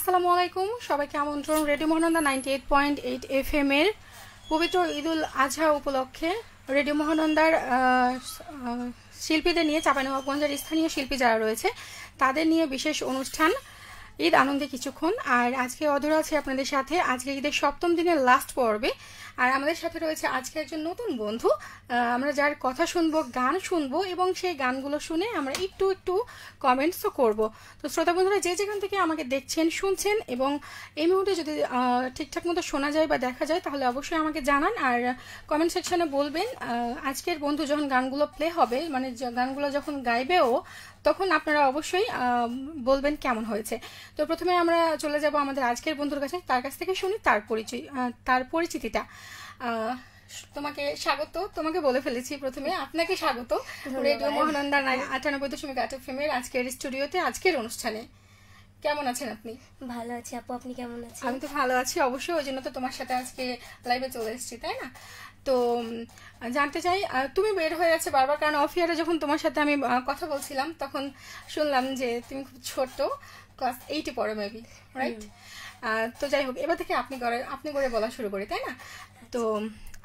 আসসালামু আলাইকুম সবাইকে আমন্ত্রণ রেডিও মহানন্দা 98.8 FM এর পবিত্র ঈদুল আজহা উপলক্ষে রেডিও মহানন্দার শিল্পীদের নিয়ে চাঁপাইনবাবগঞ্জের স্থানীয় শিল্পী যারা রয়েছে তাদের নিয়ে বিশেষ অনুষ্ঠান ঈদ আনন্দে কিছুক্ষণ। আর আজকে অধরা আছে আপনাদের সাথে আজকে ঈদের সপ্তম দিনের লাস্ট পর্বে। আর আমাদের সাথে রয়েছে আজকে একজন নতুন বন্ধু, আমরা যার কথা শুনবো, গান শুনবো এবং সেই গানগুলো শুনে আমরা একটু একটু কমেন্টসও করব। তো শ্রোতা বন্ধুরা যে যেখান থেকে আমাকে দেখছেন শুনছেন এবং এই মুহূর্তে যদি ঠিকঠাক মতো শোনা যায় বা দেখা যায় তাহলে অবশ্যই আমাকে জানান আর কমেন্ট সেকশনে বলবেন। আজকের বন্ধু যখন গানগুলো প্লে হবে, মানে গানগুলো যখন গাইবেও, তখন আপনারা অবশ্যই বলবেন কেমন হয়েছে। তো প্রথমে আমরা চলে যাব আমাদের আজকের বন্ধুর কাছে, তার কাছ থেকে শুনি তার পরিচিতিটা। তোমাকে স্বাগত, তোমাকে বলে ফেলেছি প্রথমে, আপনাকে স্বাগত রেডিও মহানন্দা 98.8 FM এর আজকের স্টুডিওতে, আজকের অনুষ্ঠানে। কেমন আছেন আপনি? ভালো আছি আপু, আপনি কেমন আছেন? আমি তো ভালো আছি অবশ্যই, ওই জন্য তো তোমার সাথে আজকে লাইভে চলে এসেছি, তাই না? তো জানতে চাই, তুমি বের হয়ে আছে বারবার, কারণ অফ ইয়ারে যখন তোমার সাথে আমি কথা বলছিলাম তখন শুনলাম যে তুমি খুব ছোট, ক্লাস 8 পড়ো মেবি, রাইট? তো যাই হোক, এবার থেকে আপনি করে বলা শুরু করি, তাই না? তো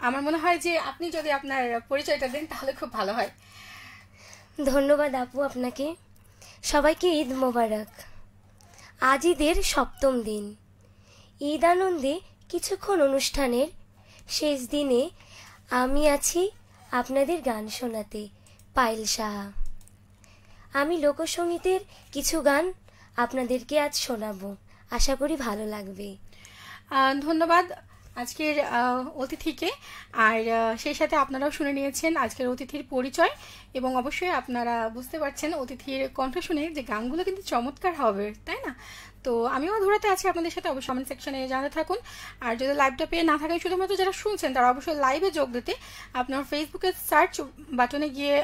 আমার মনে হয় যে আপনি যদি আপনার পরিচয়টা দেন তাহলে খুব ভালো হয়। ধন্যবাদ আপু আপনাকে। সবাইকে ঈদ মোবারক। আজ ঈদের সপ্তম দিন, ঈদ আনন্দে কিছুক্ষণ অনুষ্ঠানের শেষ দিনে আমি আছি আপনাদের গান শোনাতে, পায়েল সাহা। আমি লোকসঙ্গীতের কিছু গান আপনাদেরকে আজ শোনাবো, আশা করি ভালো লাগবে। ধন্যবাদ আজকের অতিথিকে। আর সেই সাথে আপনারাও শুনে নিয়েছেন আজকের অতিথির পরিচয় এবং অবশ্যই আপনারা বুঝতে পারছেন অতিথির কণ্ঠ শুনে যে গানগুলো কিন্তু চমৎকার হবে, তাই না? তো আমিও ধরাতে আছি আপনাদের সাথে, অবশ্যই কমেন্ট সেকশনে জানাতে থাকুন। আর যদি লাইভটা পেয়ে না থাকেন, শুধুমাত্র যারা শুনছেন তারা অবশ্যই লাইভে যোগ দিতে আপনার ফেসবুকের সার্চ বাটনে গিয়ে,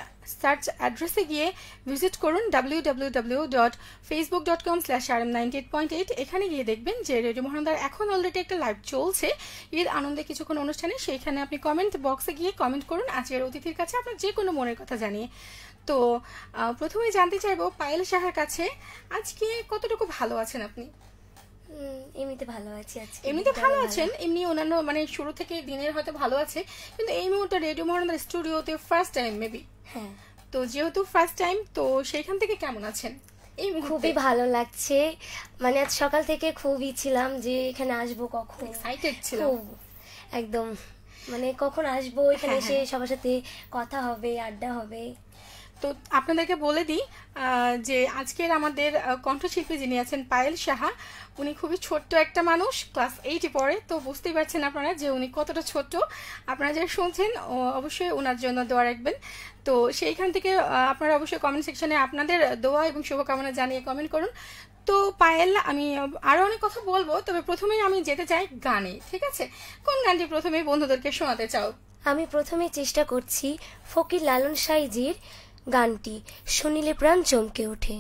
সার্চ অ্যাড্রেসে গিয়ে ভিজিট করুন www.facebook.com/rm98.8। এখানে গিয়ে দেখবেন যে রেডিও মহানন্দার এখন অলরেডি একটা লাইভ চলছে ঈদ আনন্দে কিছুক্ষণ অনুষ্ঠানে। সেইখানে আপনি কমেন্ট বক্সে গিয়ে কমেন্ট করুন আজকের অতিথির কাছে আপনার যে কোনো মনের কথা জানিয়ে। তো প্রথমে জানতে চাইবো পায়েল সাহার কাছে, আজকে কতটুকু ভালো আছেন আপনি? এমনিতে ভালো আছি। এমনিতে ভালো আছেন, এমনি অন্যান্য মানে শুরু থেকে দিনের হয়তো ভালো আছে, কিন্তু এই মুহূর্তে রেডিও মহানন্দার স্টুডিওতে ফার্স্ট টাইম মেবি। হ্যাঁ, তো যেহেতু ফার্স্ট টাইম, তো সেইখান থেকে কেমন আছেন? এই খুবই ভালো লাগছে, মানে আজ সকাল থেকে খুবই ছিলাম যে এখানে আসবো, কখন এক্সাইটেড ছিলাম একদম, মানে কখন আসবো এখানে এসে সবার সাথে কথা হবে, আড্ডা হবে। তো আপনাদেরকে বলে দিই যে আজকের আমাদের কণ্ঠশিল্পী যিনি আছেন পায়েল সাহা, উনি খুবই ছোট্ট একটা মানুষ, ক্লাস 8 পড়ে। তো বুঝতেই পারছেন আপনারা যে উনি কতটা ছোট্ট। আপনারা যারা শুনছেন অবশ্যই ওনার জন্য দোয়া রাখবেন। তো সেইখান থেকে আপনারা অবশ্যই কমেন্ট সেকশনে আপনাদের দোয়া এবং শুভকামনা জানিয়ে কমেন্ট করুন। তো পায়েল, আমি আরও অনেক কথা বলবো, তবে প্রথমেই আমি যেতে চাই গানে, ঠিক আছে? কোন গানটি প্রথমেই বন্ধুদেরকে শোনাতে চাও? আমি প্রথমে চেষ্টা করছি ফকির লালন সাইজির গানটি শুনিলে প্রাণ চমকে ওঠে।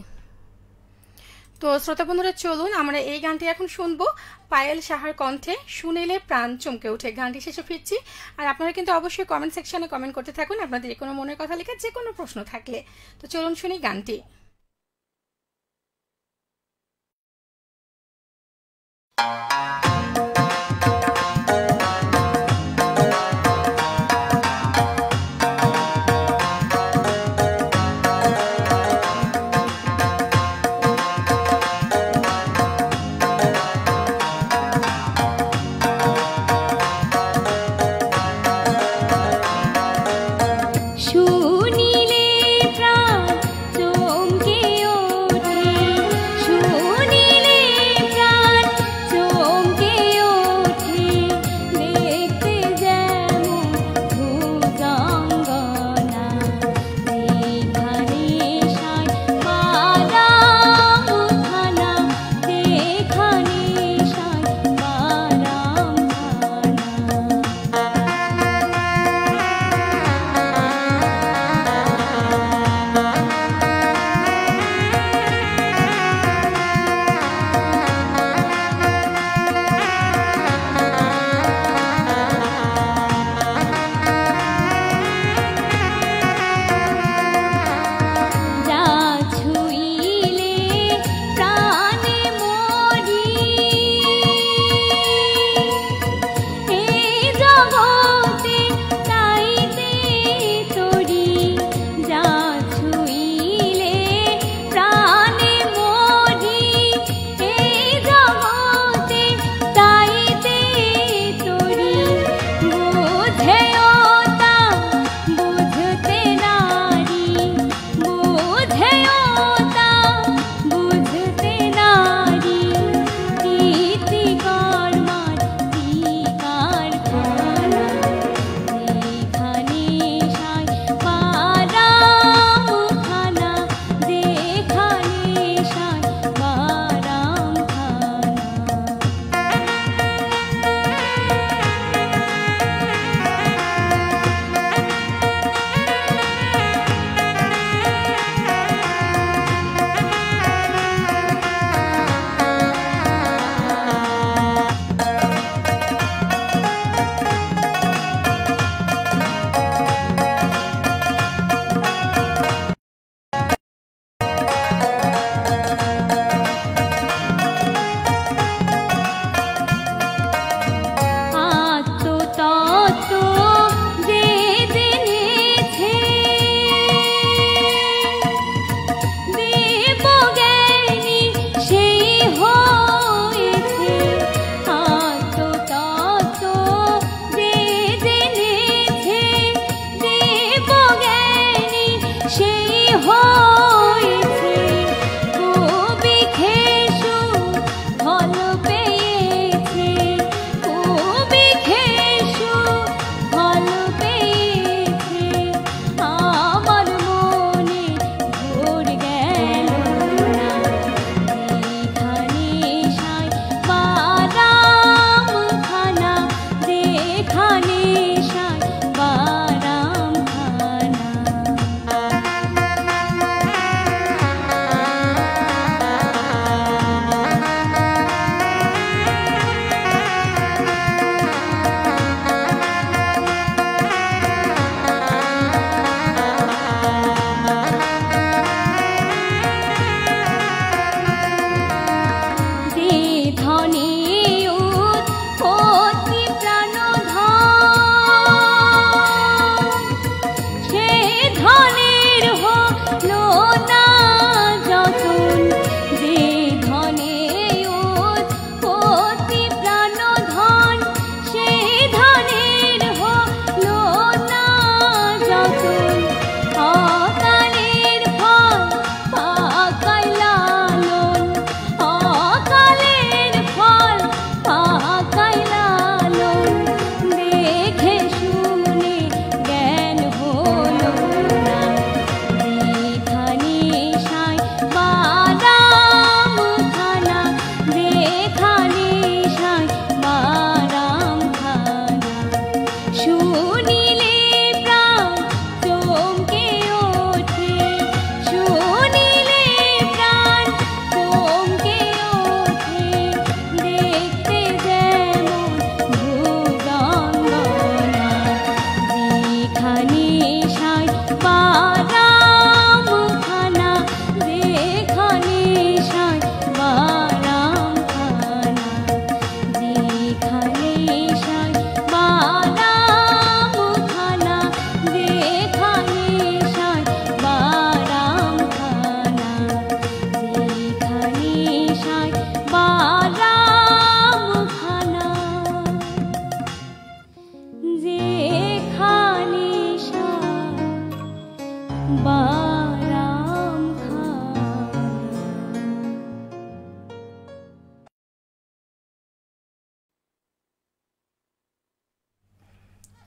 তো শ্রোতা বন্ধুরা চলুন আমরা এই গানটি এখন শুনবো, পায়েল সাহার কণ্ঠে শুনিলে প্রাণ চমকে ওঠে। গানটি শেষে ফিরছি। আর আপনারা কিন্তু অবশ্যই কমেন্ট সেকশনে কমেন্ট করতে থাকুন আপনাদের যে কোনো মনের কথা লিখে, যে কোনো প্রশ্ন থাকলে। তো চলুন শুনি গানটি। শুনিলে প্রাণ চমকে ওঠে, শুনিলে প্রাণ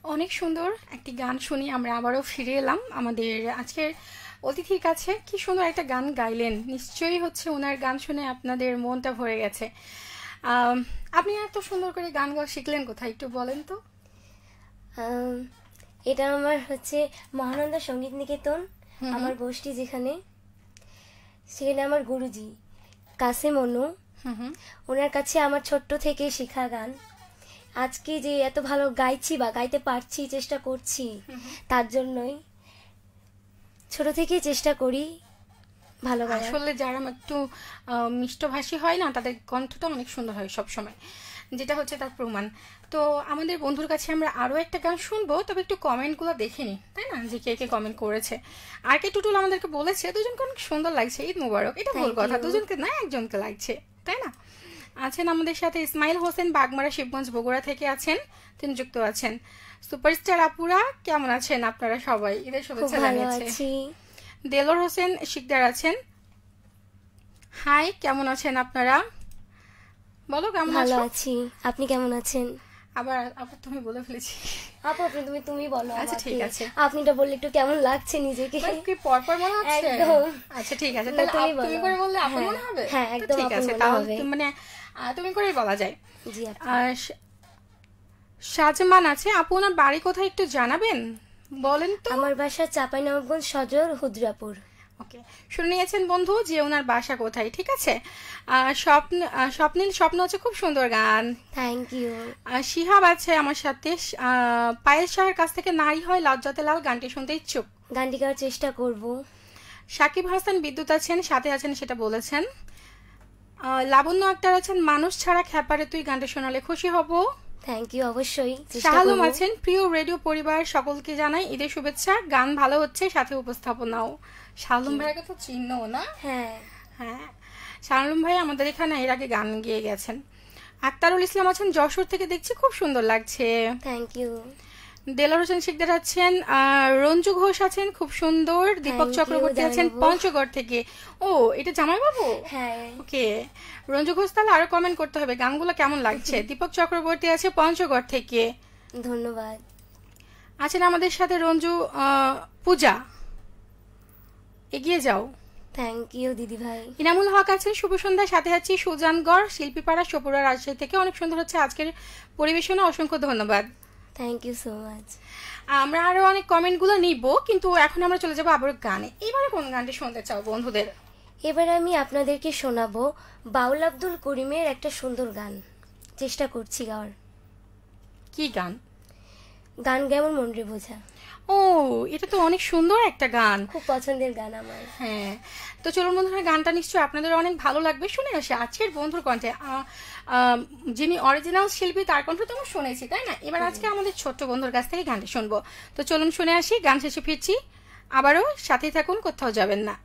অনেক সুন্দর একটি গান শুনি আমরা আবারও ফিরে এলাম আমাদের আজকের অতিথির কাছে। কি সুন্দর একটা গান গাইলেন, নিশ্চয়ই হচ্ছে ওনার গান শুনে আপনাদের মনটা ভরে গেছে। আম, আপনি এত সুন্দর করে গান গাওয়া শিখলেন কোথায় একটু বলেন তো? আম, এটা আমার হচ্ছে মহানন্দা সঙ্গীত নিকেতন, আমার গোষ্ঠী যেখানে, সেখানে আমার গুরুজি কাসেম অনু, ওনার কাছে আমার ছোট্ট থেকে শেখা গান। আজকে যে এত ভালো গাইছি বা গাইতে পারছি, চেষ্টা করছি, তার জন্যই ছোট থেকেই চেষ্টা করি ভালো গাওয়ার। আসলে যারা একটু মিষ্টভাষী হয় না, তাদের কণ্ঠটা অনেক সুন্দর হয় সব সময়, যেটা হচ্ছে তার প্রমাণ। তো আমাদের বন্ধুর কাছে আমরা আরো একটা গান শুনবো, তবে একটু কমেন্টগুলো দেখে নিই, তাই না, যে কে কে কমেন্ট করেছে। আর কে টুটুল আমাদেরকে বলেছে দুজনকে অনেক সুন্দর লাগছে, ঈদ মুবারক। এটা ভুল কথা, দুজনকে না একজনকে লাগছে, তাই না? আছেন আমাদের সাথে ইসমাইল হোসেন, বাগমারা, শিবগঞ্জ, বগুড়া থেকে আছেন, তিনি যুক্ত আছেন। সুপারস্টার আপুরা কেমন আছেন আপনারা সবাই? ঈদের শুভেচ্ছা জানিয়েছে। দেলোর হোসেন শিকদার আছেন, হাই, কেমন আছেন আপনারা? বলো কেমন ভালো আছো? আছি, আপনি কেমন আছেন? আবার আবার তুমি বলে ফেলেছি। আপু আপনি তুমি বলো। আচ্ছা ঠিক আছে, আপনিটা বললে একটু কেমন লাগছে নিজেকে? কি পর পর মনে হচ্ছে? একদম। আচ্ছা ঠিক আছে, তাহলে তুমি করে বললে আপন মনে হবে। হ্যাঁ একদম ঠিক আছে, তাহলে মানে তুমি করেই বলা যায়। জি আপু। শাহজামান আছে, আপু ওনার বাড়ি কোথায় একটু জানাবেন, বলেন তো? আমার বাসা চাঁপাইনবাবগঞ্জ সদর হুদ্রাপুর। ওকে, শুনে নিয়েছেন বন্ধু যে ওনার বাসা কোথায়, ঠিক আছে। স্বপ্নীল স্বপ্ন হচ্ছে খুব সুন্দর গান, থ্যাংক ইউ। শিহাব আছে আমার সাথে, পায়েল শাহের কাছ থেকে নারী হয় লজ্জাতে লাল গানটি শুনতে ইচ্ছুক, গানটি গাওয়ার চেষ্টা করব। সাকিব হাসান বিদ্যুৎ আছেন, সাথে আছেন সেটা বলেছেন। লাবণ্য আক্তার আছেন, মানুষ ছাড়া খ্যাপারে তুই গানটা শোনালে খুশি হব। থ্যাংক ইউ, অবশ্যই চেষ্টা শাহালুম করব। আছেন, প্রিয় রেডিও পরিবার সকলকে জানাই ঈদের শুভেচ্ছা, গান ভালো হচ্ছে, সাথে উপস্থাপনাও। শাহালুম ভাইয়ের কথা চিহ্ন না? হ্যাঁ হ্যাঁ, শাহালুম ভাই আমাদের এখানে এর আগে গান গেয়ে গেছেন। আক্তারুল ইসলাম আছেন, যশোর থেকে দেখছি, খুব সুন্দর লাগছে। Thank you. দেলোর হোসেন শিকদার আছেন, রঞ্জু ঘোষ আছেন, খুব সুন্দর। দীপক চক্রবর্তী আছেন পঞ্চগড় থেকে। ও, এটা জামাই বাবু? হ্যাঁ। ওকে, রঞ্জু ঘোষ, তাহলে আরো কমেন্ট করতে হবে গানগুলো কেমন লাগছে। দীপক চক্রবর্তী আছে পঞ্চগড় থেকে, ধন্যবাদ। আছেন আমাদের সাথে রঞ্জু পূজা, এগিয়ে যাও। থ্যাংক ইউ দিদি ভাই। ইনামুল হক আছেন, শুভ সন্ধ্যা, সাথে আছি সুজানগড়, শিল্পীপাড়া, সপুরা, রাজশাহী থেকে। অনেক সুন্দর হচ্ছে আজকের পরিবেশনা, অসংখ্য ধন্যবাদ। Thank you so much. আমরা আরো অনেক কমেন্টগুলো নিব, কিন্তু এখন আমরা চলে যাবো আবার গানে। এবারে কোন গানটি শুনতে চাও বন্ধুদের? এবার আমি আপনাদেরকে শোনাবো বাউল আব্দুল করিমের একটা সুন্দর গান, চেষ্টা করছি গাওয়ার। কি গান? গান কেমন মন রে বোঝা। ও, এটা তো অনেক সুন্দর একটা গান, খুব পছন্দের গান আমার। হ্যাঁ, তো চলুন বন্ধুরা, গানটা নিশ্চয়ই আপনাদের অনেক ভালো লাগবে। শুনে আসে আজকের বন্ধুর কণ্ঠে, যিনি অরিজিনাল শিল্পী তার কণ্ঠ তো আমরা শুনেছি, তাই না? এবার আজকে আমাদের ছোট্ট বন্ধুর কাছ থেকে গানটা শুনবো। তো চলুন শুনে আসি, গান শেষে ফিরছি আবারও, সাথেই থাকুন, কোথাও যাবেন না।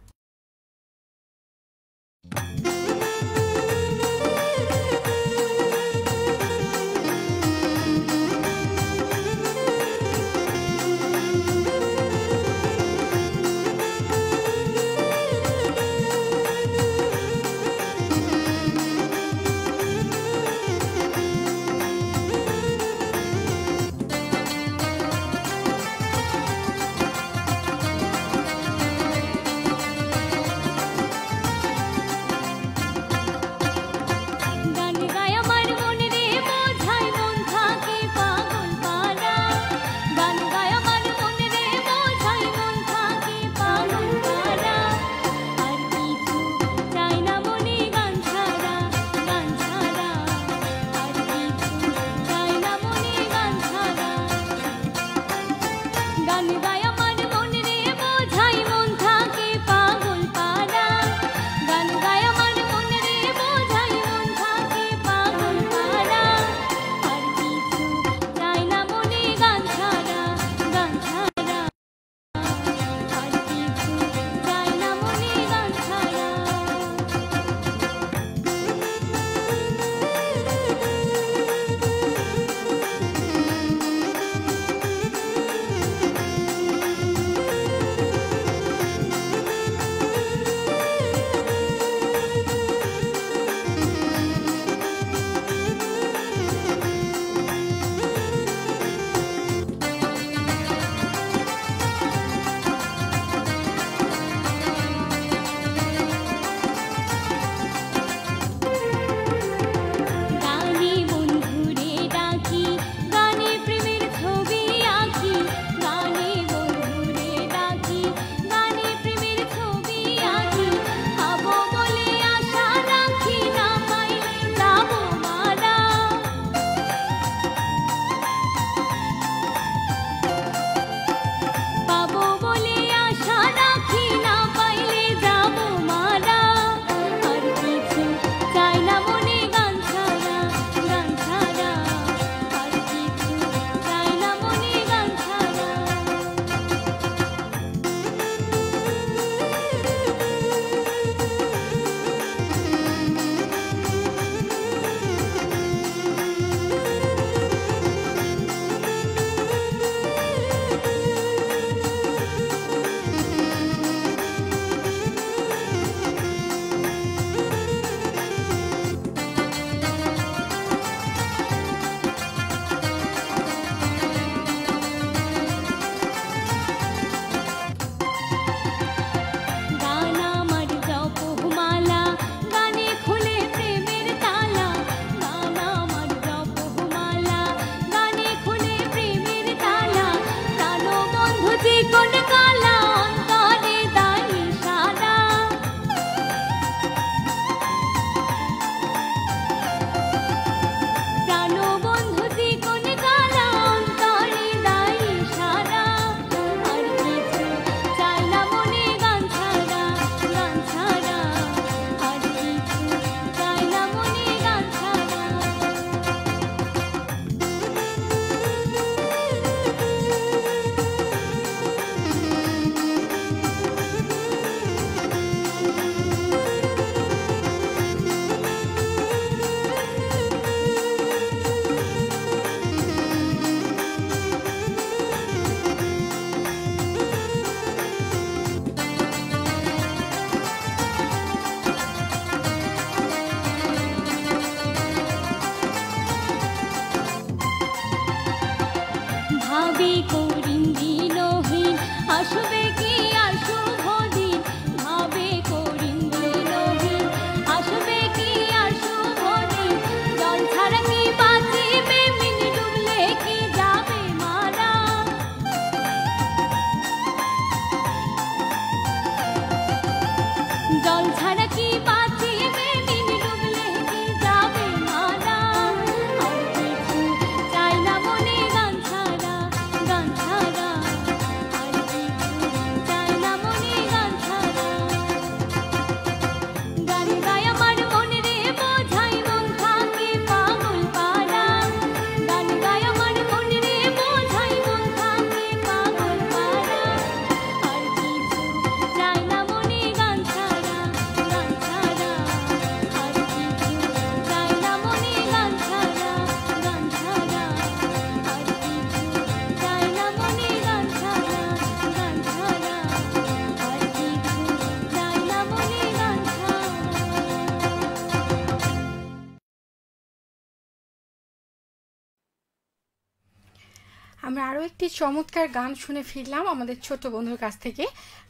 আমরা আরও একটি চমৎকার গান শুনে ফিরলাম আমাদের ছোট বন্ধুর কাছ থেকে।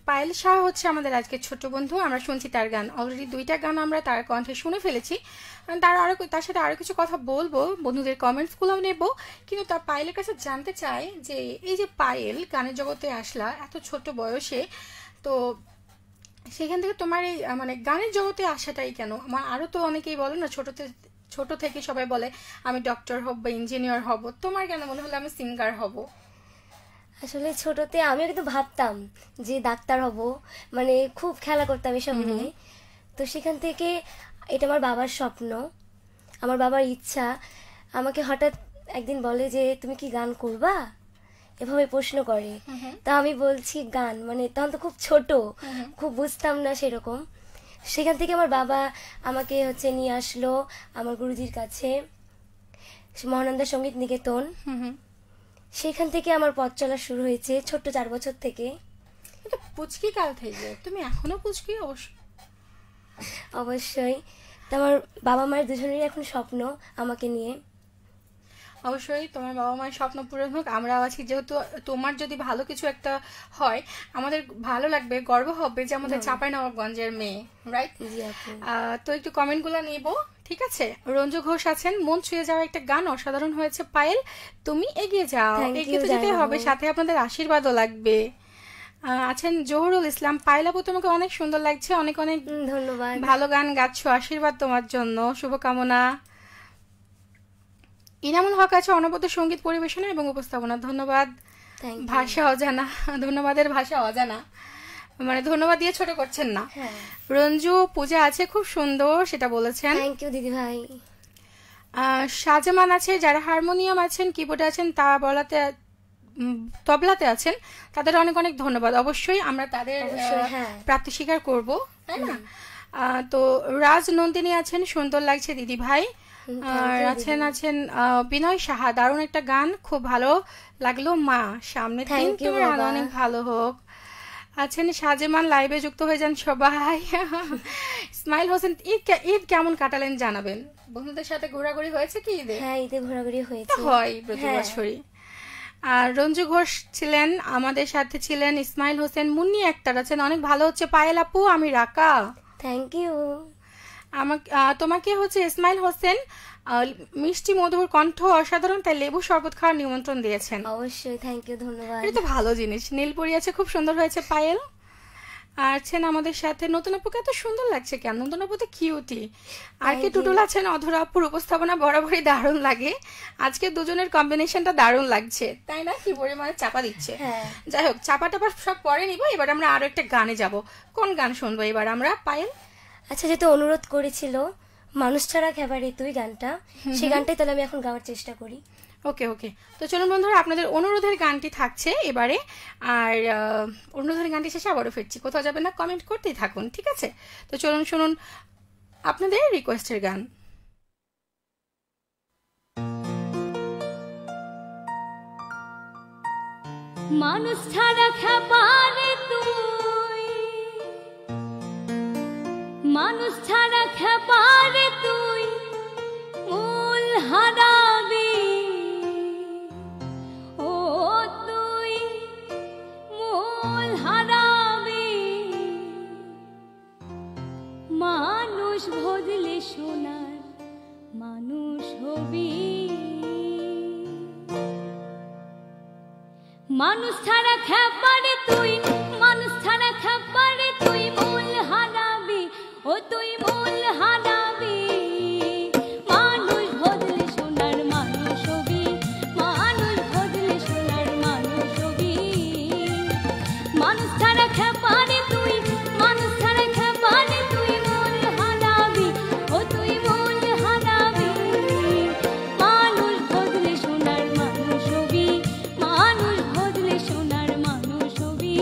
পায়েল শাহ হচ্ছে আমাদের আজকের ছোট বন্ধু। আমরা শুনছি তার গান, অলরেডি 2টা গান আমরা তার কণ্ঠে শুনে ফেলেছি। তার সাথে আরও কিছু কথা বলবো, বন্ধুদের কমেন্টসগুলোও নেব। কিন্তু তার পায়েলের কাছে জানতে চাই যে এই যে পায়েল গানের জগতে আসলা এত ছোট বয়সে, তো সেখান থেকে তোমার এই মানে গানের জগতে আসাটাই কেন? আমার আরও তো অনেকেই বলে না, ছোট থেকে সবাই বলে আমি ডক্টর হব বা ইঞ্জিনিয়ার হব, তোমার কেন মনে হলো আমি সিঙ্গার হব? আসলে ছোটতে আমি কিন্তু ভাবতাম যে ডাক্তার হব, মানে খুব খেলা করতাম এসব নিয়ে। তো সেখান থেকে এটা আমার বাবার স্বপ্ন, আমার বাবার ইচ্ছা। আমাকে হঠাৎ একদিন বলে যে তুমি কি গান করবা, এভাবে প্রশ্ন করে। তা আমি বলছি গান, মানে তখন তো খুব ছোট, খুব বুঝতাম না সেরকম। সেখান থেকে আমার বাবা আমাকে হচ্ছে নিয়ে আসলো আমার গুরুজির কাছে, মহানন্দা সঙ্গীত নিকেতন। সেখান থেকে আমার পথ চলা শুরু হয়েছে ছোট্ট 4 বছর থেকে। পুচকি কাল থেকে তুমি এখনো পুচকি? অবশ্যই। তো আমার বাবা মায়ের দুজনেরই এখন স্বপ্ন আমাকে নিয়ে। অবশ্যই তোমার বাবা মায়ের স্বপ্ন পূরণ হোক, আমরাও আছি। যেহেতু তোমার যদি ভালো কিছু একটা হয় আমাদের ভালো লাগবে, গর্ব হবে যে আমাদের চাঁপাইনবাবগঞ্জের মেয়ে, রাইট? তো একটু কমেন্টগুলো নিব, ঠিক আছে? রঞ্জু ঘোষ আছেন, মন ছুঁয়ে যাওয়া একটা গান অসাধারণ হয়েছে পায়েল, তুমি এগিয়ে যাও। এগিয়ে তো যেতে হবে, সাথে আপনাদের আশীর্বাদও লাগবে। আছেন জহুরুল ইসলাম, পায়েল আপু তোমাকে অনেক সুন্দর লাগছে, অনেক অনেক ধন্যবাদ, ভালো গান গাচ্ছ, আশীর্বাদ তোমার জন্য, শুভকামনা। ইনামুল হক আছে অনবদ্য সঙ্গীত পরিবেশনা এবং উপস্থাপনা, ধন্যবাদ। ভাষা অজানা, ধন্যবাদের ভাষা অজানা, মানে ধন্যবাদ দিয়ে ছোট করছেন না। রঞ্জু পূজা আছে, খুব সুন্দর সেটা বলেছেন, থ্যাংক ইউ দিদি ভাই। শাহজামান আছে, যারা হারমোনিয়াম আছেন, কিবোর্ডে আছেন, তবলাতে আছেন, তাদের অনেক অনেক ধন্যবাদ। অবশ্যই আমরা তাদের প্রাপ্তি স্বীকার করবো, তাই না? তো রাজ নন্দিনী আছেন, সুন্দর লাগছে দিদি ভাই। আর আছেন বিনয় সাহা, দারুণ একটা গান, খুব ভালো লাগলো মা, সামনে দিন তোমার আরো অনেক ভালো হোক। আছেন শাহজামান, লাইভে যুক্ত হয়ে যান সবাই। ইসমাইল হোসেন, ঈদ কেমন কাটালেন জানাবেন। বন্ধুদের সাথে ঘোরাঘুরি হয়েছে কি ঈদে? হ্যাঁ, ঈদে ঘোরাঘুরি হয়েছে, হয় প্রতি বছরই। আর রঞ্জু ঘোষ ছিলেন আমাদের সাথে, ছিলেন ইসমাইল হোসেন, মুন্নি আক্তার আছেন, অনেক ভালো হচ্ছে পায়েল আপু, আমি রাকা, থ্যাংক ইউ। তোমাকে হচ্ছে ইসমাইল হোসেন মিষ্টি মধুর কণ্ঠ অসাধারণ, তাই লেবু শরবত খাওয়ার নিমন্ত্রণ দিয়েছেন। অবশ্যই, থ্যাংক ইউ, ধন্যবাদ। এটা তো ভালো জিনিস। নীলপরি আছে, খুব সুন্দর হয়েছে পায়েল। আছেন আমাদের সাথে নতুন আপুকে, এত সুন্দর লাগছে কেন? নতুন আপু তো কিউটি। আর কি টুটুল আছেন, অধরা আপুর উপস্থাপনা বরাবরই দারুণ লাগে, আজকে দুজনের কম্বিনেশনটা দারুণ লাগছে, তাই না? কি পরিমাণে চাপা দিচ্ছে। যাই হোক, চাপা টাপা সব পরে নিব, এবার আমরা আরো একটা গানে যাব। কোন গান শুনবো এবার আমরা পায়েল? আচ্ছা, যেহেতু অনুরোধ করেছিল মানুষ ছাড়া খেবারে তুই গানটা, সেই গানটাই তাহলে আমি এখন গাওয়ার চেষ্টা করি। ওকে ওকে, তো চলুন বন্ধুরা, আপনাদের অনুরোধের গানটি থাকছে এবারে। আর অনুরোধের গানটি শেষে আবারও ফিরছি, কোথাও যাবেন না, কমেন্ট করতেই থাকুন, ঠিক আছে? তো চলুন শুনুন আপনাদের রিকোয়েস্টের গান। মানুষ ছাড়া খেপারে তুই, মানুষ ছাড়া খেপারে তুই মূল হারাবি, ও তুই মূল হারাবি। মানুষ ভজলে সোনার মানুষ হবি, মানুষ ছাড়া খেপারে তুই, মানুষ ছাড়া খেপারে তুই মূল হারাবি, ও তুই মূল হারাবি। মানুষ ভজলে সোনার মানুষ হবি, মানুষ ভজলে সোনার মানুষ হবি। মানুষ ছাড়া খেপারে তুই, মানুষ ছাড়া খেপারে তুই মূল হারাবি, ও তুই মূল হারাবি। মানুষ ভজলে সোনার মানুষ হবি, মানুষ ভজলে সোনার মানুষ হবি।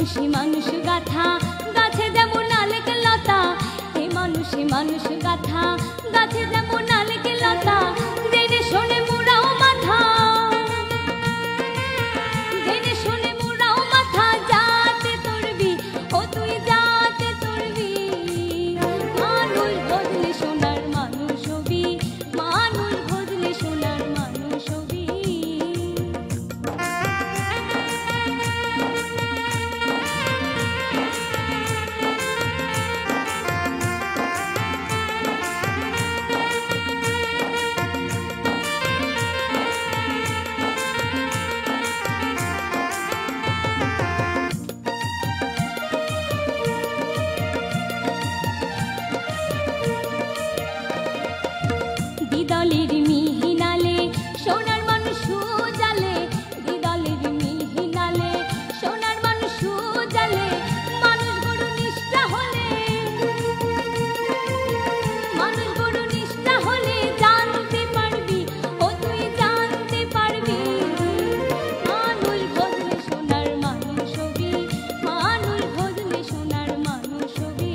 মানুষে মানুষ গাথা, গাছে যেমন আলেক লতা, এ মানুষে মানুষ গাথা, গাছে যেমন আলেক লতা, জেনে শোনে মোরাও মাথা, জেনে শোনে মোরাও মাথা, যাতে তোরবি ও তুই যাতে তোরবি, মানুষ বদলে সোনার মানুষ হবি, মানুষ বদলে সোনার মানুষ হবি। দিদলের মিহিনালে সোনার মানুষ জালে, দিদলের মিহিনালে সোনার মানুষ জালে, মানুষ বড় নিষ্ঠা হলে, মানুষ বড় নিষ্ঠা হলে জানতে পারবি ও তুই জানতে পারবি, মানুষ বদলে সোনার মানুষ হবি, মানুষ বদলে সোনার মানুষ হবি।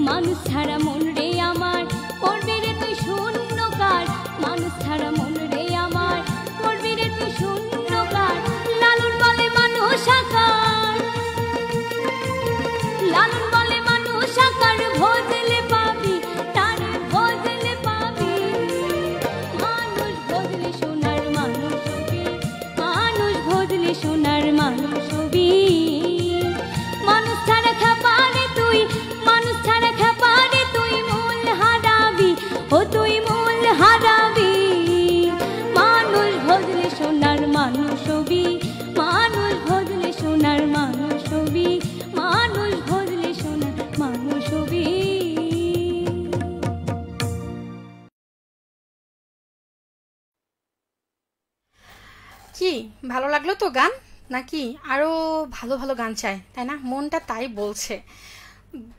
মানুষ ছাড়া মন রে আমার পড়বি রে তুই শূন্যকার, মানুষ ছাড়া মন রে আমার পড়বি রে তুই শূন্যকার, লালন বলে মানুষ আকার, লালন বলে মানুষ আকার, ভজলে পাবি তার ভজলে পাবি, মানুষ বদলে সোনার মানুষ হবি, মানুষ বদলে সোনার মানুষ হবি, মানুষ ছাড়া খাপারে তুই, মানুষ ছাড়া খাপারে তুই মূল হারাবি ও তুই মূল হারাবি, মানুষ বদলে সোনার মানুষ হবি, মানুষ বদলে সোনার মানুষ হবি, মানুষ বদলে সোনার মানুষ হবি। কি ভালো লাগলো তো গান, নাকি আরো ভালো ভালো গান চাই, তাই না? মনটা তাই বলছে।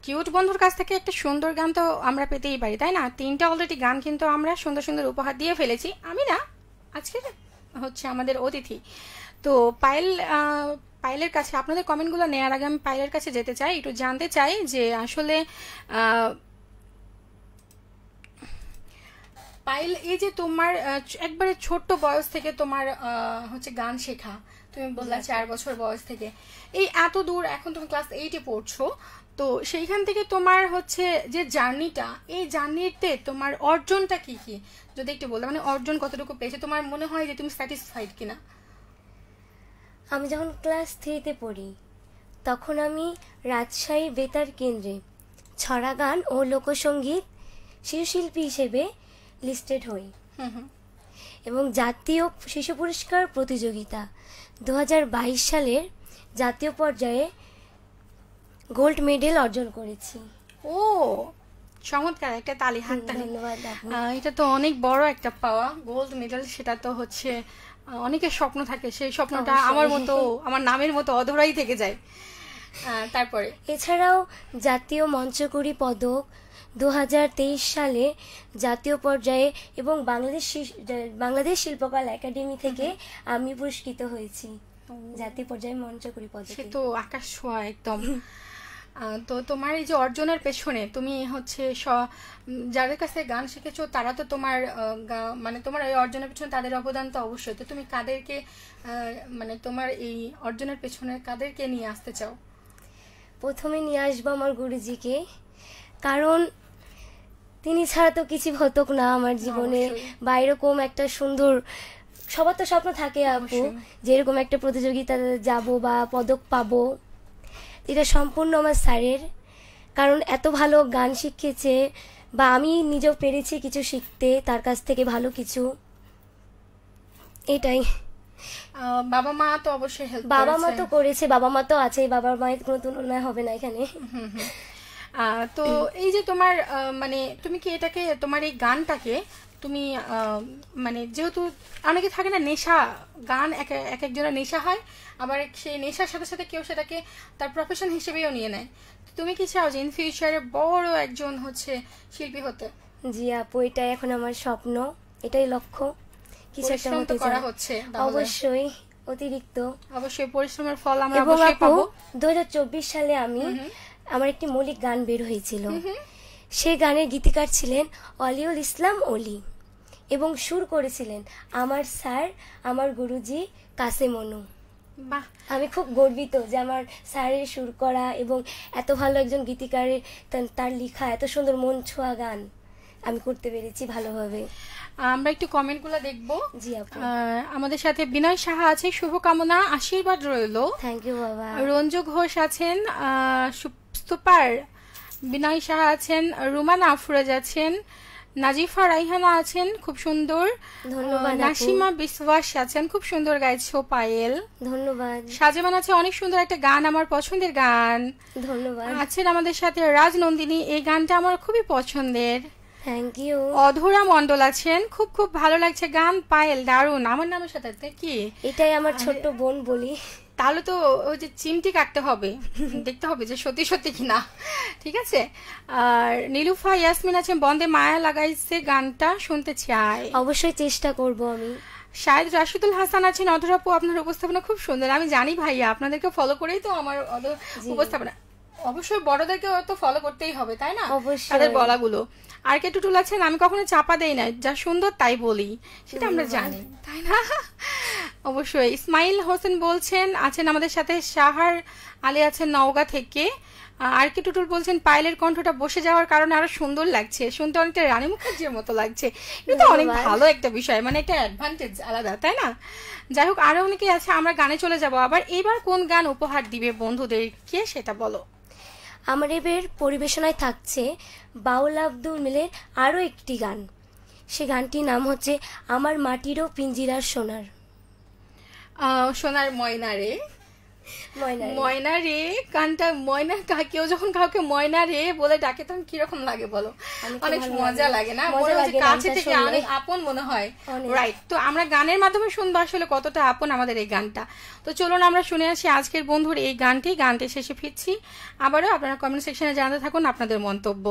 কিউট বন্ধুর কাছ থেকে একটা সুন্দর গান তো আমরা পেতেই পারি, তাই না? 3টা অলরেডি গান কিন্তু আমরা সুন্দর সুন্দর উপহার দিয়ে ফেলেছি। আমি না, আজকে হচ্ছে আমাদের অতিথি তো পায়েল, পায়েলের কাছে আপনাদের কমেন্টগুলো নেওয়ার আগে আমি পায়েলের কাছে যেতে চাই, একটু জানতে চাই যে আসলে পায়েল, এই যে তোমার একবারে ছোট্ট বয়স থেকে তোমার হচ্ছে গান শেখা, তুমি বললা 4 বছর বয়স থেকে, এই এত দূর, এখন তুমি ক্লাস 8-এ পড়ছো, তো সেইখান থেকে তোমার হচ্ছে যে জার্নিটা, এই জার্নিতে তোমার অর্জনটা কি কি যদি একটু বলতে, মানে অর্জন কতটুকু পেয়েছে, তোমার মনে হয় যে তুমি স্যাটিসফাইড কিনা? আমি যখন ক্লাস 3-তে পড়ি তখন আমি রাজশাহী বেতার কেন্দ্রে ছড়া গান ও লোকসঙ্গীত শিশুশিল্পী হিসেবে লিস্টেড হই এবং জাতীয় শিশু পুরস্কার প্রতিযোগিতা 2022 সালের জাতীয় পর্যায়ে গোল্ড মেডেল অর্জন করেছি। ও চমৎকার, একটা তালি, হাত তালি। ধন্যবাদ। এটা তো অনেক বড় একটা পাওয়া, গোল্ড মেডেল। সেটা তো হচ্ছে অনেকের স্বপ্ন থাকে, সেই স্বপ্নটা আমার মতো, আমার নামের মতো অধরাই থেকে যায়। তারপরে এছাড়াও জাতীয় মঞ্চকরি পদক 2023 সালে জাতীয় পর্যায়ে এবং বাংলাদেশ শিল্পকলা একাডেমি থেকে আমি পুরস্কৃত হয়েছি জাতীয় পর্যায়ে মঞ্চকরি পদকে। সে তো আকাশ ছোঁয়া একদম। তো তোমার এই যে অর্জনের পেছনে তুমি হচ্ছে যাদের কাছে গান শিখেছো তারা তো তোমার মানে তোমার এই অর্জনের পেছনে তাদের অবদান তো অবশ্যই, তো তুমি কাদেরকে মানে তোমার এই অর্জনের পেছনে কাদেরকে নিয়ে আসতে চাও? প্রথমে নিয়ে আসবো আমার গুরুজিকে, কারণ তিনি ছাড়া তো কিছু হতো না আমার জীবনে, বা এরকম একটা সুন্দর, সবার তো স্বপ্ন থাকে আপু যে এরকম একটা প্রতিযোগিতাতে যাব বা পদক পাবো, এটা সম্পূর্ণ আমার স্যারের, কারণ এত ভালো গান শিখিয়েছে বা আমি নিজেও পেরেছি কিছু শিখতে তার কাছ থেকে ভালো কিছু, এটাই। বাবা মা তো অবশ্যই হেল্প করেছে। বাবা মা তো করেছে, বাবা মা তো আছে, বাবার মায়ের কোনো তুলনা হবে না এখানে। তো এই যে তোমার মানে তুমি কি এটাকে তোমার এই গানটাকে তুমি মানে যেহেতু অনেকে থাকে না নেশা, গান এক একজনের নেশা হয়, আবার সেই নেশার সাথে সাথে কেউ সেটাকে তার প্রফেশন হিসেবেও নিয়ে নেয়। তুমি কি চাও যে ইন ফিউচারে বড় একজন হচ্ছে শিল্পী হতে? জি আপু, এটা এখন আমার স্বপ্ন, এটাই লক্ষ্য, কিছু একটা হতে করা হচ্ছে। অবশ্যই অতিরিক্ত, অবশ্যই পরিশ্রমের ফল আমরা এবং অবশ্যই পাবো। 2024 সালে আমি আমার একটি মৌলিক গান বের হয়েছিল, সেই গানের গীতিকার ছিলেন অলিউল ইসলাম অলি এবং সুর করেছিলেন আমার স্যার, আমার গুরুজি কাসেম অনু। বাহ, আমি খুব গর্বিত যে আমার স্যারের সুর করা এবং এত ভালো একজন গীতিকারের তার লেখা এত সুন্দর মন ছোঁয়া গান আমি করতে পেরেছি ভালোভাবে। আমরা একটু কমেন্টগুলো দেখবো। জি আপু। আমাদের সাথে বিনয় সাহা আছে, শুভকামনা আশীর্বাদ রইলো। থ্যাংক ইউ বাবা। রঞ্জু ঘোষ আছেন, সুপার। বিনয় সাহা আছেন, রুমানা আফরোজ আছেন, নাজিফা রাইহানা আছেন, খুব সুন্দর। ধন্যবাদ। নাসিমা বিশ্বাস আছেন, খুব সুন্দর গাইছো পায়েল। ধন্যবাদ। সাজেমান আছে, অনেক সুন্দর একটা গান, আমার পছন্দের গান। ধন্যবাদ। আছেন আমাদের সাথে রাজ নন্দিনী, এই গানটা আমার খুবই পছন্দের। Thank you. অধরা মন্ডল আছেন, খুব খুব ভালো লাগছে গান পায়েল, দারুণ। আমার নামের সাথে কি এটাই আমার ছোট্ট বোন বলি। তাহলে তো ওই যে চিমটি কাটতে হবে, দেখতে হবে যে সত্যি সত্যি কিনা। ঠিক আছে। আর নীলুফা ইয়াসমিন আছেন, বন্দে মায়া লাগাইছে গানটা শুনতে চাই। অবশ্যই চেষ্টা করব আমি। শাহেদ রাশিদুল হাসান আছেন, অধরাপু আপনার উপস্থাপনা খুব সুন্দর। আমি জানি ভাইয়া, আপনাদেরকে ফলো করেই তো আমার উপস্থাপনা। অবশ্যই বড়দেরকে তো ফলো করতেই হবে, তাই না? অবশ্যই। তাদের বলাগুলো। আর কে টুটুল আছেন, আমি কখনো চাপা দেই না, যা সুন্দর তাই বলি, সেটা আমরা জানি, তাই না? অবশ্যই। ইসমাইল হোসেন বলছেন আছেন আমাদের সাথে, শাহার আলী আছেন নওগাঁ থেকে। আর কে টুটুল বলছেন পায়েলের কণ্ঠটা বসে যাওয়ার কারণে আরো সুন্দর লাগছে, শুনতে অনেকটা রানী মুখার্জির মতো লাগছে। এটা অনেক ভালো একটা বিষয়, মানে একটা অ্যাডভান্টেজ আলাদা, তাই না? যাই হোক, আরো অনেকে আছে, আমরা গানে চলে যাব। আবার এবার কোন গান উপহার দিবে বন্ধুদেরকে সেটা বলো। আমার এবার পরিবেশনায় থাকছে বাউল আব্দুল মিলের আরো একটি গান, সে গানটির নাম হচ্ছে আমার মাটিরও পিঞ্জিরার সোনার। সোনার ময়না রে, ময়না ময়না রে গানটা, ময়না কেউ যখন কাউকে ময়না রে বলে ডাকে তখন কিরকম লাগে বলো? অনেক মজা লাগে না? মনে হচ্ছে কাছে থেকে অনেক আপন মনে হয়। রাইট। তো আমরা গানের মাধ্যমে শুনবো আসলে কতটা আপন আমাদের এই গানটা। তো চলুন আমরা শুনে আসি আজকের বন্ধুর এই গানটি। গানটি শেষে ফিরছি আবারও। আপনারা কমেন্ট সেকশনে জানাতে থাকুন আপনাদের মন্তব্য।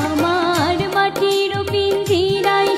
আমার মাটির পিঞ্জিরায়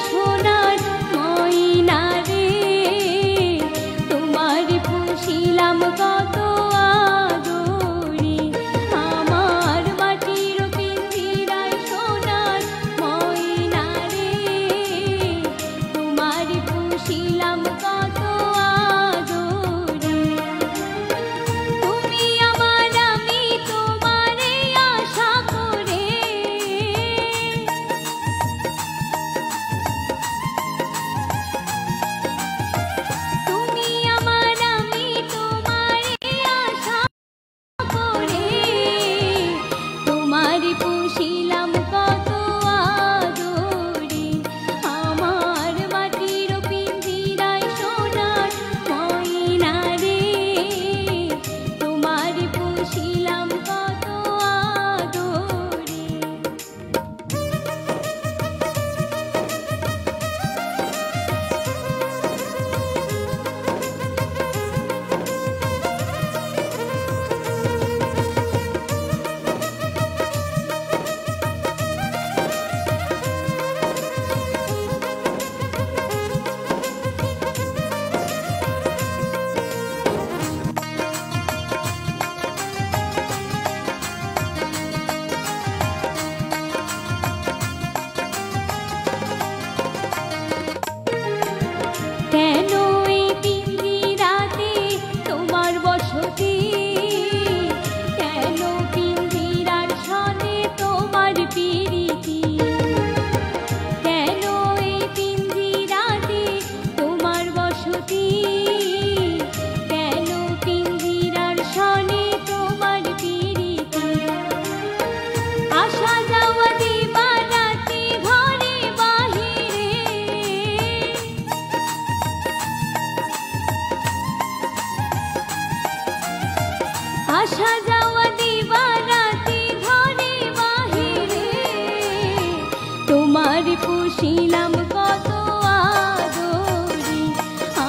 পুষিলাম কত আদরে,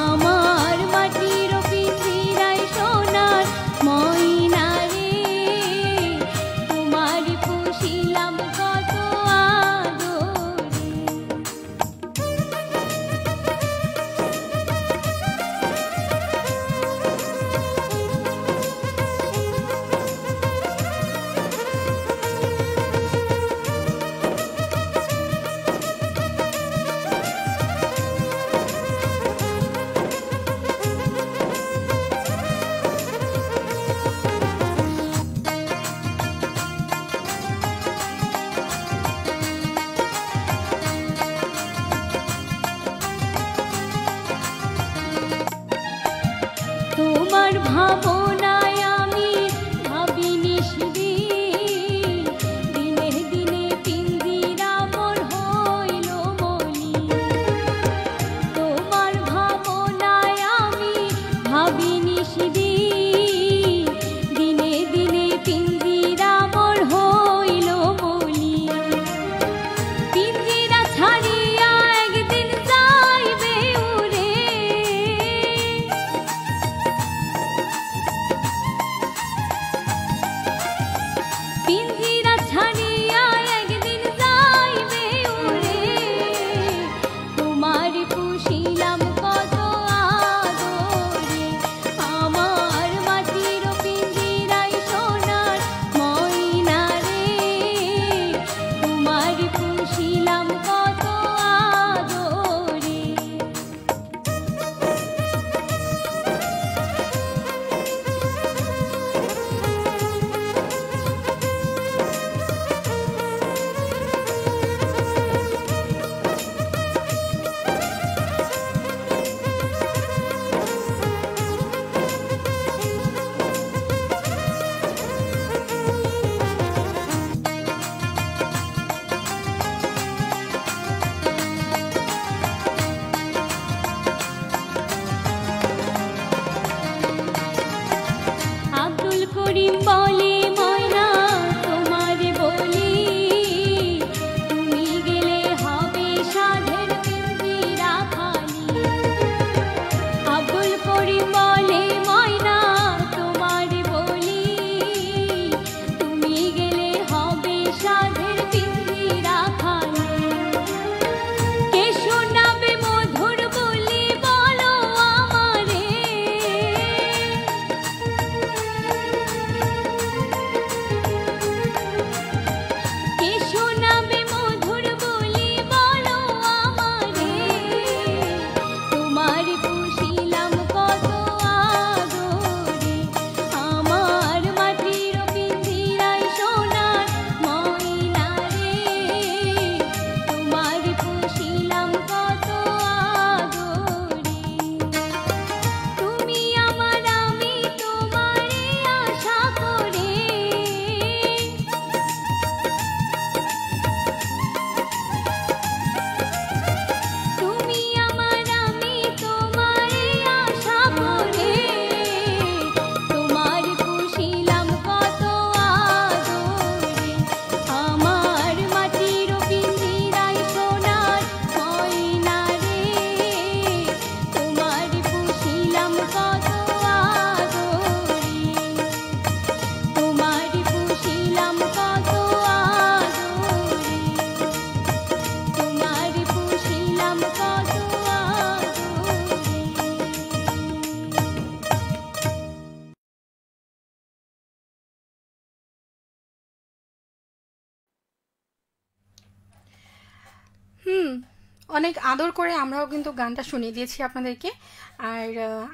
আমার মাটির পিঞ্জিরায় সোনার ময়না রে, তোমার পুষিলাম কত আদরে। তোমার ভাবনায় আমি ভাবিনি সেদিন, দিনে দিনে পিঞ্জিরা মোর হইল মলি। তোমার ভাবনায় আমি ভাবিনি সেদিন, দিনে দিনে পিঞ্জিরা মোর হইল মলি। পিঞ্জিরা ছাড়িয়া একদিন যাইবে উড়ে, পিঞ্জিরা ছাড়িয়া একদিন যাইবে উড়ে, তোমার পুষিলাম কত আদরে, আমার মাটির পিঞ্জিরায় সোনার ময়না রে, তোমার পুষিলাম কত আদরে। আব্দুল করিম বলে ময়না তোমারে বলি, তুমি গেলে হবে সাধের পিঞ্জিরা খালি। আব্দুল করিম বলে ময়না তোমারে বলি, তুমি গেলে হবে সাধের পিঞ্জিরা খালি। কে শোনাবে মধুর বলি বলো আমারে, কে শোনাবে মধুর বলি বলো আমারে, তোমার পুষিলাম কত আদরে, আমার মাটির পিঞ্জিরায় সোনার ময়না রে, তোমার পুষিলাম কত আদরে। তুমি আমার আমি তোমারে আশা করে, তুমি আমার আমি তোমারে আশা করে, তোমার পুষিলাম কত আদরে, আমার মাটির পিঞ্জিরায় সোনার ময়না রে, তোমার পুষিলাম কত আদরে, তোমার পুষিলাম কত আদরে, তোমার পুষিলাম কত অনেক আদর করে আমরাও কিন্তু গানটা শুনিয়ে দিয়েছি আপনাদেরকে। আর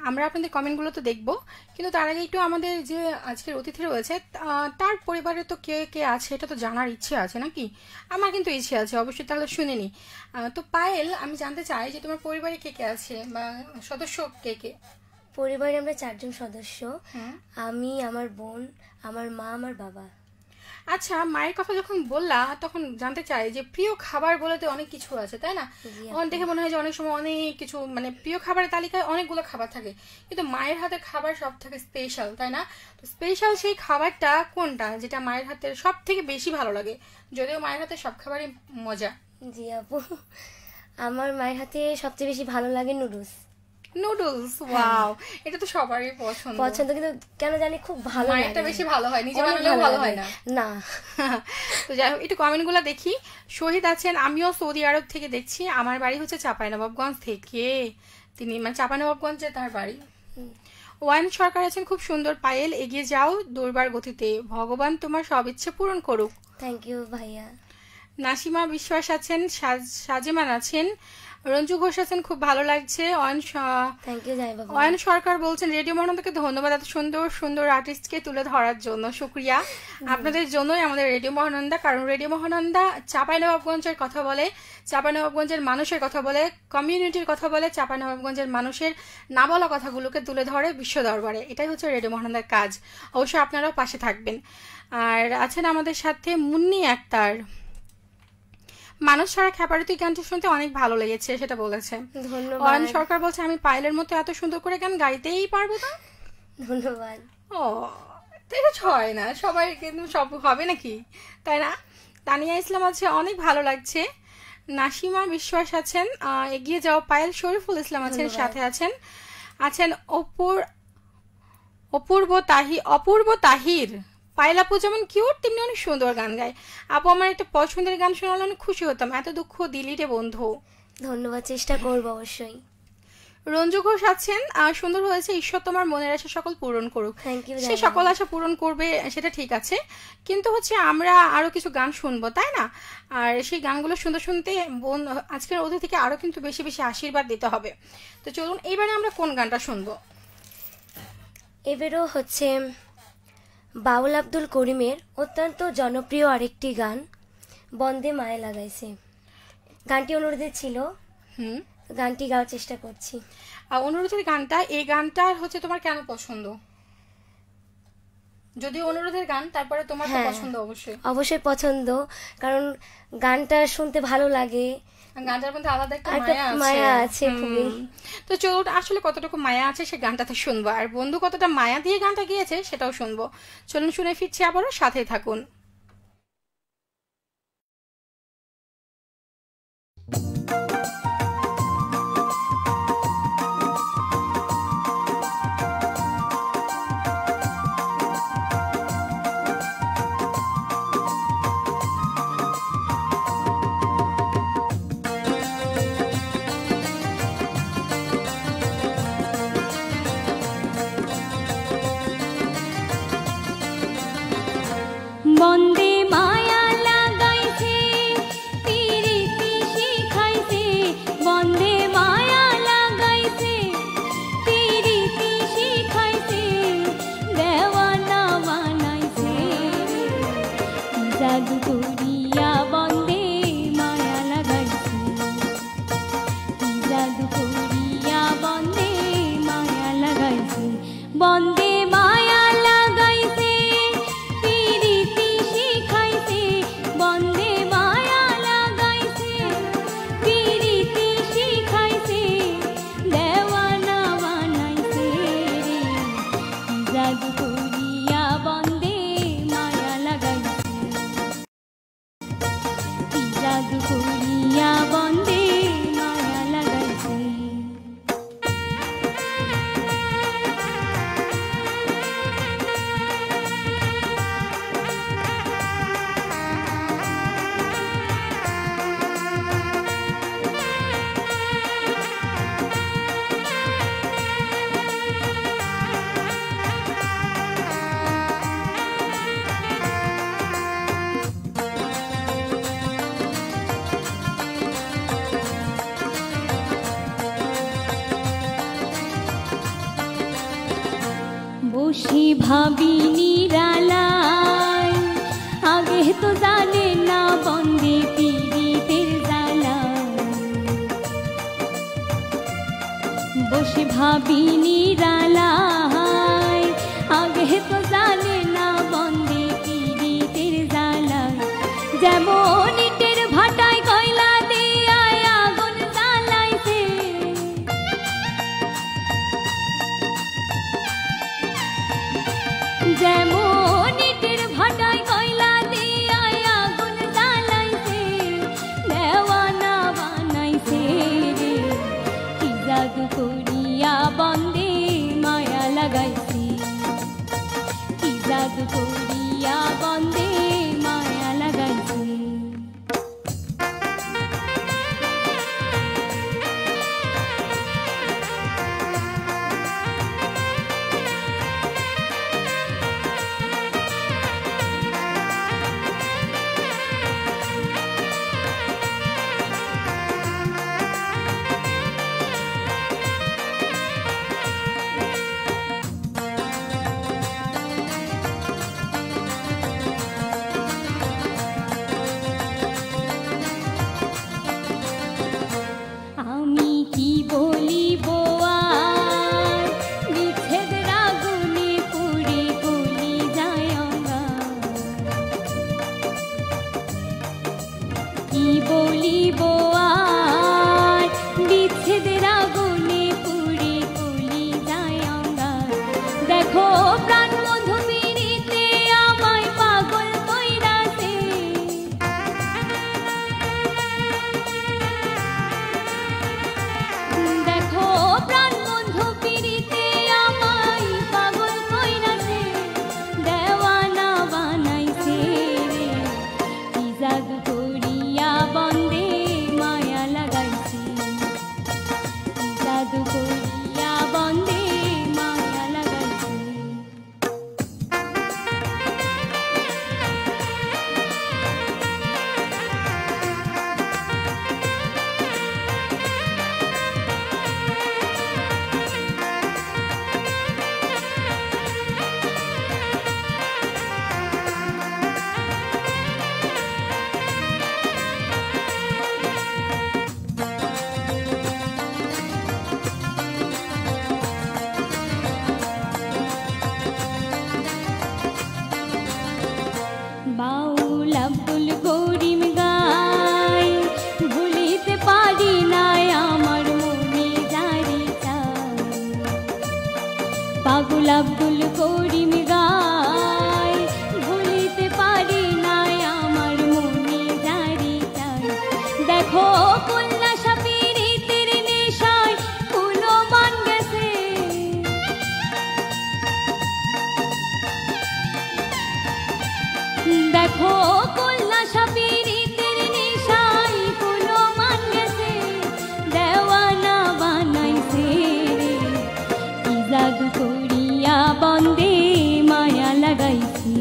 আমরা আপনাদের কমেন্টগুলো তো দেখবো, কিন্তু তার আগে একটু আমাদের যে আজকের অতিথি রয়েছে তার পরিবারে তো কে কে আছে এটা তো জানার ইচ্ছে আছে নাকি? আমার কিন্তু ইচ্ছে আছে, অবশ্যই তাহলে শুনে নি। তো পায়েল, আমি জানতে চাই যে তোমার পরিবারে কে কে আছে বা সদস্য কে কে? পরিবারে আমরা 4 জন সদস্য, আমি, আমার বোন, আমার মা, আমার বাবা। আচ্ছা, মায়ের কথা যখন বললা তখন জানতে চাই যে প্রিয় খাবার বলে তো অনেক কিছু আছে, তাই না? দেখে মনে হয় যে অনেক সময় অনেক কিছু, মানে প্রিয় খাবারের তালিকায় অনেকগুলো খাবার থাকে, কিন্তু মায়ের হাতের খাবার সব থেকে স্পেশাল, তাই না? তো স্পেশাল সেই খাবারটা কোনটা যেটা মায়ের হাতের সব থেকে বেশি ভালো লাগে? যদিও মায়ের হাতের সব খাবারই মজা, জি আপু, আমার মায়ের হাতে সবচেয়ে বেশি ভালো লাগে নুডলস। নুডলস, ওয়াও, এটা তো সবারই পছন্দ। কিন্তু কেন জানি খুব ভালো লাগে। মায়েরটা বেশি ভালো হয়, নিজে বানালেও ভালো হয় না। না। তো যাই হোক, একটু কমেন্টগুলো দেখি। শহীদ আছেন, আমিও সৌদি আরব থেকে দেখছি, আমার বাড়ি হচ্ছে চাঁপাইনবাবগঞ্জ থেকে। তিনি মানে চাঁপাইনবাবগঞ্জে তার বাড়ি। ওয়াইন সরকার আছেন, খুব সুন্দর পায়েল, এগিয়ে যাও দুর্বার গতিতে, ভগবান তোমার সব ইচ্ছে পূরণ করুক। থ্যাংক ইউ ভাইয়া। নাসিমা বিশ্বাস আছেন, সাজেমান আছেন, রঞ্জু ঘোষ আছেন, খুব ভালো লাগছে। অয়ন সরকার বলছেন রেডিও মহানন্দাকে ধন্যবাদ এত সুন্দর সুন্দর আর্টিস্টকে তুলে ধরার জন্য। শুক্রিয়া, আপনাদের জন্যই আমাদের রেডিও মহানন্দা, কারণ রেডিও মহানন্দা চাঁপাইনবাবগঞ্জের কথা বলে, চাঁপাইনবাবগঞ্জের মানুষের কথা বলে, কমিউনিটির কথা বলে, চাঁপাইনবাবগঞ্জের মানুষের না বলা কথাগুলোকে তুলে ধরে বিশ্ব দরবারে। এটাই হচ্ছে রেডিও মহানন্দার কাজ। অবশ্যই আপনারাও পাশে থাকবেন। আর আছেন আমাদের সাথে মুন্নি আক্তার, মানুষ ছাড়া খ্যাপারিতুই গানটি শুনতে অনেক ভালো লেগেছে, সেটা বলেছে। অয়ন সরকার বলছে আমি পায়েলের মতো এত সুন্দর করে গান গাইতেই পারবো না। ধন্যবাদ। ও, এটা হয় না, সবাই কিন্তু সব হবে নাকি, তাই না? তানিয়া ইসলাম আছে, অনেক ভালো লাগছে। নাসিমা বিশ্বাস আছেন, এগিয়ে যাও পায়েল। শরীফুল ইসলাম আছেন, সাথে আছেন অপূর্ব তাহির। পায়েল আপু যেমন কিউট তেমনি অনেক সুন্দর গান গায়। আপু আমার একটা পছন্দের গান শোনালে অনেক খুশি হতাম, এত দুঃখ দিলি রে বন্ধু। ধন্যবাদ, চেষ্টা করবো অবশ্যই। রঞ্জু ঘোষ আছেন, সুন্দর হয়েছে, ঈশ্বর তোমার মনের আশা সকল পূরণ করুক। সে সকল আশা পূরণ করবে, সেটা ঠিক আছে, কিন্তু হচ্ছে আমরা আরো কিছু গান শুনবো, তাই না? আর সেই গানগুলো শুনতে শুনতে আজকের অতিথিকে আরো কিন্তু বেশি বেশি আশীর্বাদ দিতে হবে। তো চলুন, এইবারে আমরা কোন গানটা শুনবো? এবারও হচ্ছে বাউল আব্দুল করিমের অত্যন্ত জনপ্রিয় আরেকটি গান, বন্দে মায়া লাগাইছে। গানটি অনুরোধের ছিল, গানটি গাওয়ার চেষ্টা করছি। অনুরোধের গানটা, এই গানটা হচ্ছে তোমার কেন পছন্দ? যদি অনুরোধের গান, তারপরে তোমার পছন্দ? অবশ্যই পছন্দ, কারণ গানটা শুনতে ভালো লাগে, গানটার মধ্যে আলাদা একটা মায়া আছে। তো চলুন, আসলে কতটুকু মায়া আছে সে গানটাতে শুনবো, আর বন্ধু কতটা মায়া দিয়ে গানটা গিয়েছে সেটাও শুনবো। চলুন, শুনে ফিরছি আবারও, সাথে থাকুন। বন্দে মায়া লাগাইছে, পিরিতি শিখাইছে, বন্দে মায়া লাগাইছে, পিরিতি শিখাইছে, দেওয়ানা বানাইছে, জাদু করিয়া বন্দে মায়া লাগাইছে, জাদু করিয়া বন্দে মায়া লাগাইছে, বন্দে মায়া লাগাইছে, পিরিতি শিখাইছে, বন্দে মায়া লাগাইছে, পিরিতি শিখাইছে, দেওয়ানা বানাইছে রে, জাদু করিয়া বন্দে মায়া লাগাইছে, জাদু করিয়া বন্দে মায়া লাগাইছে। বসে ভাবি নিরালায়, আগে তো জানে না বন্দে পীড়িতের জ্বালায়, বসে ভাবি নিরালায়, আগে তো জানে না বন্দে পীড়িতের জ্বালায়, যেমন ইটের ভাটায় কয়লা দিয়ে আগুন জ্বালাইছে, যেমন ইটের ভাটায় কয়লা দিয়ে আগুন জ্বালাইছে, দেওয়া জাদু করিয়া বন্দে মায়া লাগাইছি, কি জাদু করিয়া বন্দে মায়া লাগাইছি। আমি কি বলিব আর বিচ্ছেদের আগুনে পুড়ে গলি যায় অঙ্গার, কি বলিব আর বিচ্ছেদের আগুনে পুড়ে গলি যায় অঙ্গার। দেখো প্রাণ বন্ধু পিড়িতে আমায় পাগল কইরাছে, দেখো প্রাণ বন্ধু পিড়িতে আমায় পাগল কইরাছে, দেওয়ানা বানাইছে রে, কি জাদু করিয়া বন্দে মায়া লাগাইছি, কি জাদু করিয়া বন্দে মায়া লাগাইছি। বাউল আব্দুল করিম গায়, ভুলিতে পারি নাই আমার মনে যারে চায়। পাগল আব্দুল করিম গায়, ভুলিতে পারি নাই আমার মনে যারে চায়। দেখো কন্যা সাপিরিতের নেশায় কোনো মান গেছে, দেখো কন্যা সাপিরিতের নেশায় কোনো মান গেছে, দেওয়ানা বানাইছে রে, কি জাদু করিয়া বন্দে মায়া লাগাইছি,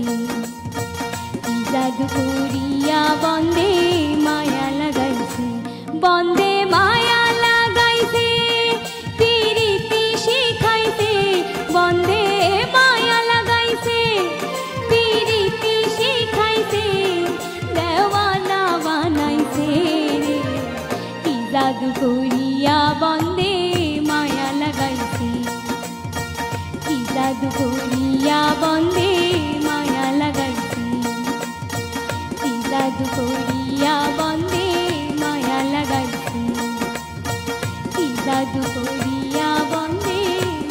কি জাদু করিয়া বন্দে মায়া লাগাইছি। বন্দে মায়া লাগাইছে পিরিতি শিখাইছে, বন্দে মায়া লাগাইছে পিরিতি শিখাইছে, দেওয়ানা বানাইছে রে, কি জাদু করিয়া বন্দে মায়া লাগাইছে, কি জাদু করিয়া বন্দে মায়া লাগাইছে, কি জাদু করিয়া বন্দে মায়া লাগাইছে, কি জাদু করিয়া বন্দে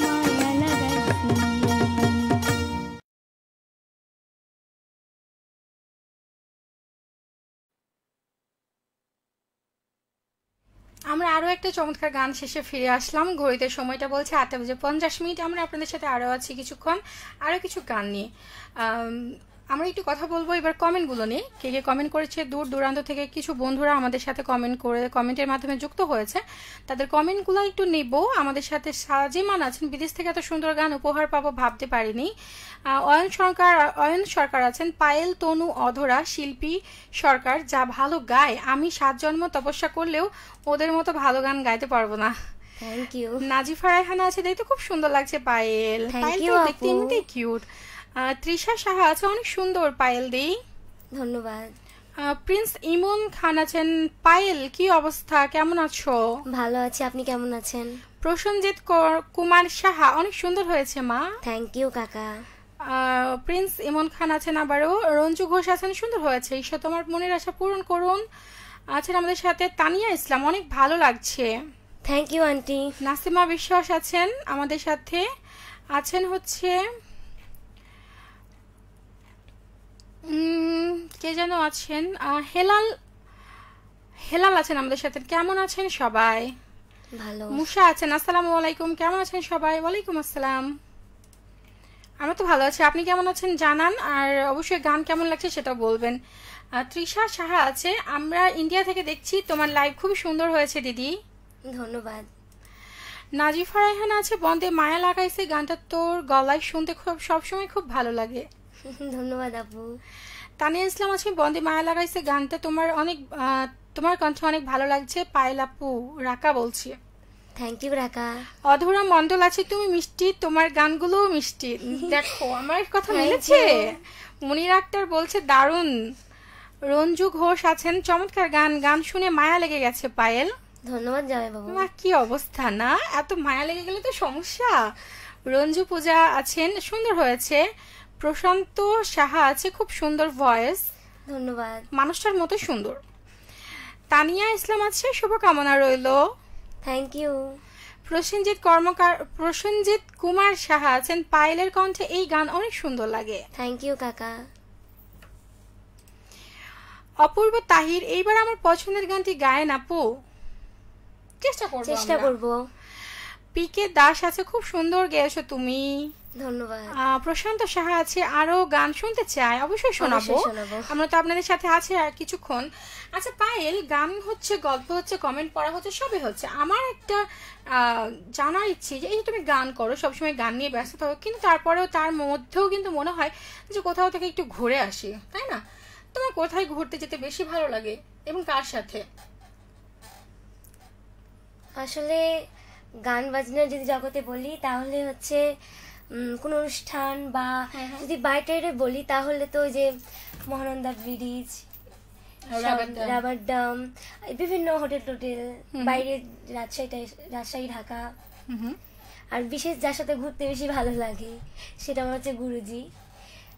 মায়া লাগাইছে। আমরা আরও একটা চমৎকার গান শেষে ফিরে আসলাম। ঘড়িতে সময়টা বলছে 8:50। আমরা আপনাদের সাথে আরও আছি কিছুক্ষণ, আরও কিছু গান নিয়ে। আমরা একটু কথা বলবো এবার কমেন্টগুলো নিয়ে। কে কে কমেন্ট করেছে দূর দূরান্ত থেকে, কিছু বন্ধুরা আমাদের সাথে কমেন্টের মাধ্যমে যুক্ত হয়েছে, তাদের কমেন্টগুলো একটু নেব। আমাদের সাথে সাজিমান আছেন, বিদেশ থেকে এত সুন্দর গান উপহার পাবো ভাবতে পারিনি। অয়ন সরকার আছেন, পায়েল, তনু, অধরা, শিল্পী সরকার যা ভালো গায়, আমি 7 জন্ম তপস্যা করলেও ওদের মতো ভালো গান গাইতে পারবো না। Thank you. নাজিফা রায়হানা আছে, দেখতে খুব সুন্দর লাগছে পায়েল, Thank you, দেখতে আপু। এমনিতেই কিউট। তৃষা সাহা আছে, অনেক সুন্দর পায়েল দেই। ধন্যবাদ। প্রিন্স ইমন খান আছেন, পায়েল কি অবস্থা, কেমন আছো? ভালো আছি, আপনি কেমন আছেন? প্রসেনজিৎ কুমার সাহা, অনেক সুন্দর হয়েছে মা। থ্যাংক ইউ কাকা। প্রিন্স ইমন খান আছেন, আবারও রঞ্জু ঘোষ আছেন, সুন্দর হয়েছে, ঈশ্বর তোমার মনের আশা পূরণ করুন। আছেন আমাদের সাথে তানিয়া ইসলাম, অনেক ভালো লাগছে। Thank you aunty. নাসিমা বিশ্বাস আছেন আমাদের সাথে, আছেন হচ্ছে কে যেন আছেন, হেলাল আছেন আমাদের সাথে। কেমন আছেন সবাই? ভালো। মুসা আছেন, আসসালামু আলাইকুম, কেমন আছেন সবাই? ওয়ালাইকুম আসসালাম। আমরা তো ভালো আছি, আপনি কেমন আছেন জানান, আর অবশ্যই গান কেমন লাগছে সেটা বলবেন। তৃষা সাহা আছে, আমরা ইন্ডিয়া থেকে দেখছি, তোমার লাইভ খুবই সুন্দর হয়েছে দিদি। ধন্যবাদ। নাজিফা রায়হান আছে, বন্দে মায়া লাগাইছে গানটা তোর গলায় শুনতে খুব সবসময় খুব ভালো লাগে। ধন্যবাদ আপু। তানিয়া ইসলাম আছে, বন্দে মায়া লাগাইছে গানটা তোমার কণ্ঠ অনেক ভালো লাগছে। পায়েল আপু রাকা বলছি। থ্যাংক ইউ রাকা। অধরা মন্ডল আছে, তুমি মিষ্টি, তোমার গানগুলো মিষ্টি। দেখো আমার কথা Thank মিলেছে। you. মুনির আক্তার বলছে দারুণ। রঞ্জু ঘোষ আছেন, চমৎকার গান শুনে মায়া লেগে গেছে পায়েল। ধন্যবাদ জামাই বাবু। কি অবস্থা না, এত মায়া লেগে গেলে তো সমস্যা। রঞ্জু পূজা আছেন, সুন্দর হয়েছে। প্রশান্ত সাহা আছে, খুব সুন্দর ভয়েস, ধন্যবাদ। মানুষটার মতো সুন্দর। তানিয়া ইসলাম আছে, শুভকামনা রইল। Thank you. প্রসেনজিৎ কুমার সাহা আছেন, পায়েলের কণ্ঠে এই গান অনেক সুন্দর লাগে। থ্যাংক ইউ কাকা। অপূর্ব তাহির, এইবার আমার পছন্দের গানটি গায়েন আপু। চেষ্টা করব। পিকে দাস আছে, খুব সুন্দর গেয়েছো তুমি। ধন্যবাদ। প্রশান্ত সাহা আছে, আরো গান শুনতে চাই, অবশ্যই শোনাবো। আমরা তো আপনাদের সাথে আছে আর কিছুক্ষণ। আচ্ছা পায়েল, গান হচ্ছে, গল্প হচ্ছে, কমেন্ট পড়া হচ্ছে, সবই হচ্ছে। আমার একটা জানার ইচ্ছে যে এই যে তুমি গান করো, সবসময় গান নিয়ে ব্যস্ত থাকো, কিন্তু তারপরেও তার মধ্যেও কিন্তু মনে হয় যে কোথাও থেকে একটু ঘুরে আসি, তাই না? তোমার কোথায় ঘুরতে যেতে বেশি ভালো লাগে এবং কার সাথে? আসলে গান বাজনার যদি জগতে বলি তাহলে হচ্ছে কোন অনুষ্ঠান বা যদি বাইরে বলি তাহলে তো ওই যে মহানন্দা ব্রিজ, রাবার ডাম, বিভিন্ন হোটেল টোটেল, বাইরে রাজশাহী ঢাকা। আর বিশেষ যার সাথে ঘুরতে বেশি ভালো লাগে সেটা আমার হচ্ছে গুরুজি।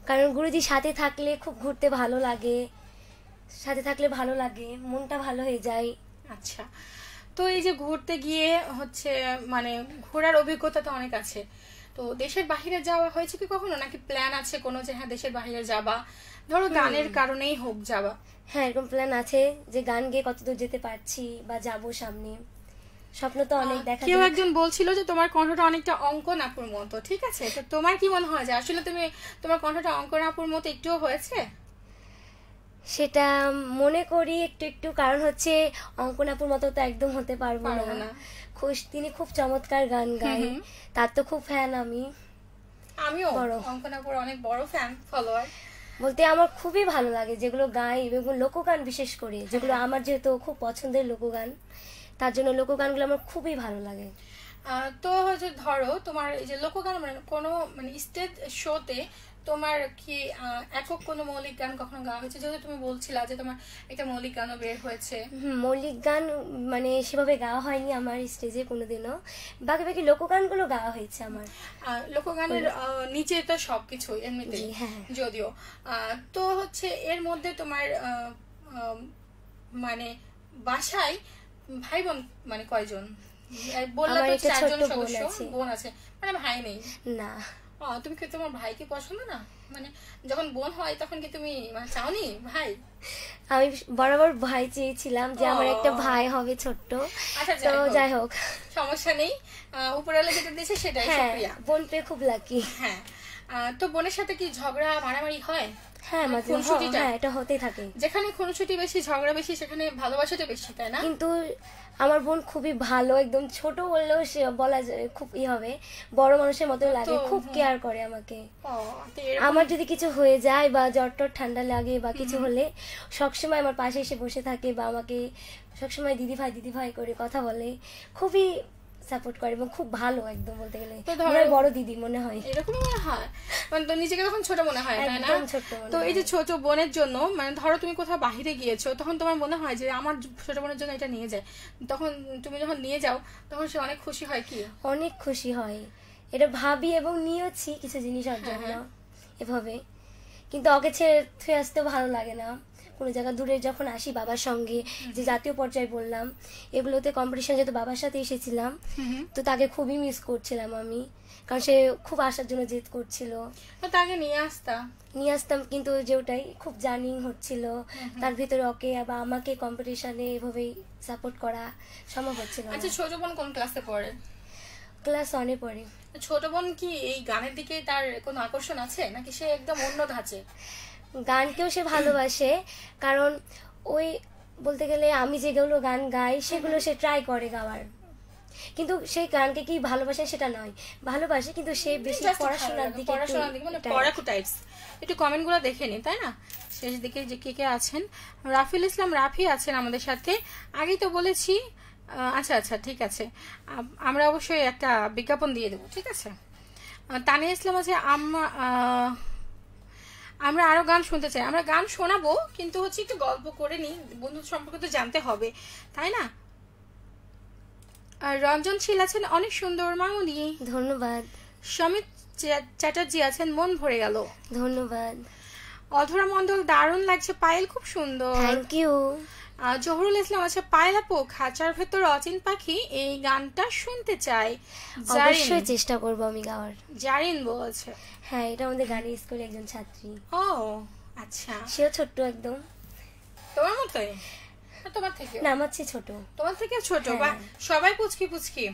কারণ গুরুজি সাথে থাকলে খুব ঘুরতে ভালো লাগে, সাথে থাকলে ভালো লাগে, মনটা ভালো হয়ে যায়। আচ্ছা, তো এই যে ঘুরতে গিয়ে হচ্ছে মানে ঘোরার অভিজ্ঞতা তো অনেক আছে, তো দেশের বাহিরে যাওয়া হয়েছে কি কখনো, নাকি প্ল্যান আছে কোনো যে হ্যাঁ দেশের বাহিরে যাবা, ধরো গানের কারণেই হোক যাবা? হ্যাঁ, এরকম প্ল্যান আছে যে গান গেয়ে কতদূর যেতে পারছি বা যাবো সামনে, স্বপ্ন তো অনেক দেখা। কেউ একজন বলছিল যে তোমার কণ্ঠটা অনেকটা অঙ্কন আপুর মতো, ঠিক আছে, তো তোমার কি মনে হয় যে আসলে তোমার কণ্ঠটা অঙ্কন আপুর মতো একটুও হয়েছে? সেটা মনে করি একটু একটু, কারণ হচ্ছে অঙ্কনাপুর মতো তো একদম হতে পারবো না। তিনি খুব চমৎকার গান গায়, তার তো খুব ফ্যান আমিও অঙ্কনাপুর অনেক বড় ফ্যান, ফলোয়ার বলতে আমার খুবই ভালো লাগে যেগুলো গায়, এবং লোকগান বিশেষ করে যেগুলো আমার যেহেতু খুব পছন্দের লোকগান, তার জন্য লোকগানগুলো আমার খুবই ভালো লাগে। তো হচ্ছে ধরো তোমার এই যে লোকগান মানে কোনো মানে স্টেজ শোতে তোমার কি একক কোনো মৌলিক গান কখনো গাওয়া হয়েছে? যেহেতু তুমি বলছিলা যে তোমার একটা মৌলিক গানও বের হয়েছে। মৌলিক গান মানে সেভাবে গাওয়া হয়নি আমার স্টেজে কোনোদিনও, বাকি বাকি লোকগানগুলো গাওয়া হয়েছে আমার। লোকগানের নিচে তো সবকিছু এমনিতেই যদিও, তো হচ্ছে এর মধ্যে তোমার মানে বাসায় ভাই বোন মানে কয়জন? বললাম তো 4 জন সদস্য, বোন আছে মানে ভাই নেই না। তুমি কি তোমার ভাইকে পছন্দ না, মানে যখন বোন হয় তখন কি তুমি চাওনি ভাই? আমি বরাবর ভাই চেয়েছিলাম যে আমার একটা ভাই হবে ছোট্ট। তো যাই হোক, সমস্যা নেই, উপরওয়ালা যেটা দিয়েছে সেটাই শুকরিয়া। বোন পেয়ে খুব লাকি। হ্যাঁ, তো বোনের সাথে কি ঝগড়া মারামারি হয়? হ্যাঁ, এটা হতেই থাকে। যেখানে খুনসুটি বেশি, ঝগড়া বেশি, সেখানে ভালোবাসাটা বেশি, তাই না? কিন্তু আমার বোন খুবই ভালো, একদম ছোট বললেও সে বলা যায় খুব হবে, বড় মানুষের মতো লাগে, খুব কেয়ার করে আমাকে। আমার যদি কিছু হয়ে যায় বা জ্বর টর ঠান্ডা লাগে বা কিছু হলে সবসময় আমার পাশে এসে বসে থাকে বা আমাকে সবসময় দিদি ভাই করে কথা বলে, খুবই সাপোর্ট করে এবং খুব ভালো, একদম বলতে গেলে বড় দিদি মনে হয়। এরকমই মনে হয়, মানে তো নিজেকে তখন ছোট মনে হয়, তাই না? তো এই যে ছোট বোনের জন্য মানে ধরো তুমি কোথাও বাহিরে গিয়েছো, তখন তোমার মনে হয় যে আমার ছোট বোনের জন্য এটা নিয়ে যায়, তখন তুমি যখন নিয়ে যাও তখন সে অনেক খুশি হয়? কি অনেক খুশি হয়, এটা ভাবি এবং নিয়েছি কিছু জিনিস ওর জন্য এভাবে, কিন্তু ওকে ছেড়ে আসতে ভালো লাগে না, কোনো জায়গা দূরে যখন আসি বাবার সঙ্গে, যে জাতীয় পর্যায়ে বললাম, এগুলোতে কম্পিটিশন যেহেতু বাবার সাথে এসেছিলাম, তো তাকে খুবই মিস করছিলাম আমি, কারণ সে খুব আসার জন্য জেদ করছিল। তাকে নিয়ে আসতাম, কিন্তু যে ওটাই খুব জার্নিং হচ্ছিল, তার ভিতরে ওকে বা আমাকে কম্পিটিশনে এভাবেই সাপোর্ট করা সম্ভব হচ্ছিল না। আচ্ছা, ছোট বোন কোন ক্লাসে পড়ে? ক্লাস 1-এ পড়ে। ছোট বোন কি এই গানের দিকে তার কোনো আকর্ষণ আছে, নাকি সে একদম অন্য ধাঁচে? গানকেও সে ভালোবাসে, কারণ ওই বলতে গেলে আমি যেগুলো গান গাই সেগুলো সে ট্রাই করে গাওয়ার, কিন্তু সেই গানকে কি ভালোবাসে সেটা নয়, ভালোবাসে, কিন্তু সে বেশি পড়াশোনার দিকে, মানে পড়াকু টাইপস। একটু কমেন্টগুলো দেখে নি, তাই না? শেষ দিকে যে কে কে আছেন, রাফিল ইসলাম রাফি আছেন আমাদের সাথে, আগেই তো বলেছি। আচ্ছা আচ্ছা, ঠিক আছে, আমরা অবশ্যই একটা বিজ্ঞাপন দিয়ে দেবো, ঠিক আছে। তানিয়া ইসলাম আছে, আমরা আরো গান শুনতে চাই। আমরা গান শোনাবো, কিন্তু হচ্ছে একটু গল্প করে নি, বন্ধু সম্পর্কে তো জানতে হবে, তাই না? রঞ্জনশীল আছেন, অনেক সুন্দর মামুনি, ধন্যবাদ। সমিত চ্যাটার্জি আছেন, মন ভরে গেল, ধন্যবাদ। অধরা মন্ডল, দারুণ লাগছে পায়েল, খুব সুন্দর, থ্যাংক ইউ। জহুরুল ইসলাম আছে, পায়েল আপু খাঁচার ভেতর অচিন পাখি এই গানটা শুনতে চাই, অবশ্যই চেষ্টা করব আমি গাওয়ার। জারিন বলছে, হ্যাঁ, এটা আমাদের গানের স্কুলের একজন ছাত্রী। ও আচ্ছা, সেও ছোট্ট একদম তোমার মতোই? তোমার থেকে না, আমার চেয়ে ছোট। তোমার থেকে ছোট? বা সবাই পুচকি পুচকি,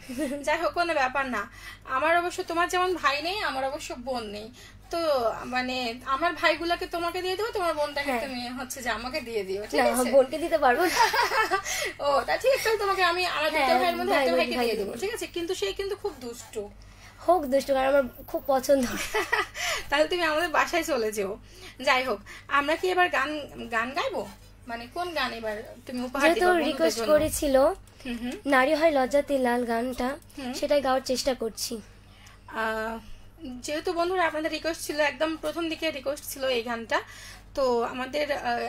যাই হোক, কোনো ব্যাপার না। আমার অবশ্য তোমার যেমন ভাই নেই, আমার অবশ্য বোন নেই, তো মানে আমার ভাইগুলোকে তোমাকে দিয়ে দেবো, তোমার বোনটাকে তুমি হচ্ছে যে আমাকে দিয়ে দিও, ঠিক আছে? বোনকে দিতে পারবো না। ও তা ঠিক আছে, তোমাকে আমি আমার দুটো ভাইয়ের মধ্যে একটা ভাইকে দিয়ে দেবো, ঠিক আছে? কিন্তু সে কিন্তু খুব দুষ্টু। হোক দুষ্টু, কারণ আমার খুব পছন্দ। তাহলে তুমি আমাদের বাসায় চলে যেও। যাই হোক, আমরা কি এবার গান গান গাইবো? মানে কোন গান এবার তুমি উপহার দিবে? যেহেতু রিকোয়েস্ট করেছিল নারী হয় লজ্জাতে লাল গানটা, সেটাই গাওয়ার চেষ্টা করছি। যেহেতু বন্ধুরা আপনাদের রিকোয়েস্ট ছিল, একদম প্রথম দিকে রিকোয়েস্ট ছিল এই গানটা, তো আমাদের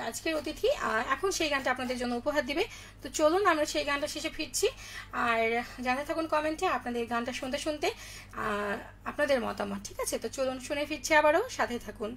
আজকের অতিথি এখন সেই গানটা আপনাদের জন্য উপহার দিবে। তো চলুন আমরা সেই গানটা শেষে ফিরছি, আর জানাতে থাকুন কমেন্টে আপনাদের গানটা শুনতে শুনতে আপনাদের মতামত, ঠিক আছে? তো চলুন শুনে ফিরছি, আবারও সাথে থাকুন।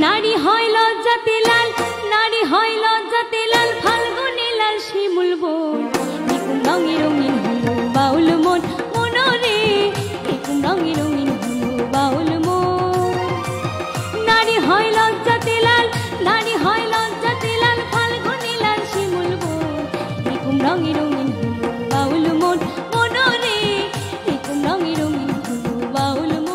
নারী হয় লজ্জাতে লাল, নারী হয় লজ্জাতে লাল, ফাল্গুনে লাল শিমুল বোন, নিকুম রঙে রঙিন হলো বাউল মন, মনরে নিকুম রঙে রঙিন হলো বাউল মন। নারী হয় লজ্জাতে লাল, নারী হয় লজ্জাতে লাল, ফাল্গুনে লাল শিমুল বোন, নিকুম রঙে রঙিন হলো বাউল মন, মনরে নিকুম রঙে রঙিন হলো বাউল মন।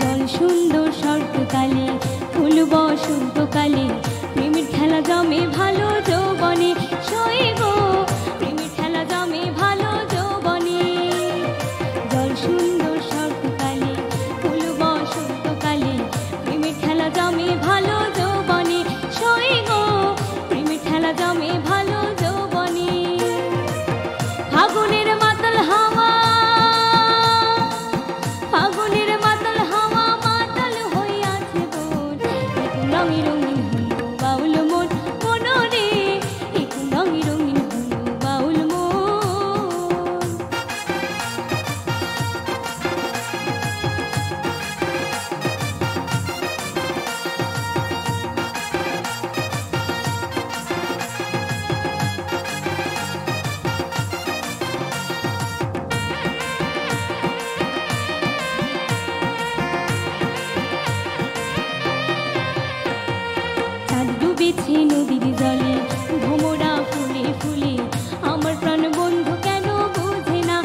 জল সুন্দর শরৎকালে, ফুল বসন্তকালে, প্রেমের খেলা জমে ভালো যৌবনে, শৈব প্রেমের খেলা জমে ভালো যৌবনে। জল সুন্দর শরৎকালে, ফুল বসন্তকালে, প্রেমের খেলা জমে ভালো যৌবনে, শৈব প্রেমের খেলা জমে ভালো যৌবনে। ফাগুনের মাতাল হাওয়া, ফাগুনের মাতাল হাওয়া মাতাল হইয়াছে বোন, নিকুম রঙে রঙিন হলো বাউল মন, মনরে নিকুম রঙে রঙিন হলো বাউল মন। চাঁদ ডুবেছে নদীর জলে, ভোমরা ফুলে ফুলে, আমার প্রাণ বন্ধু কেন বোঝে না,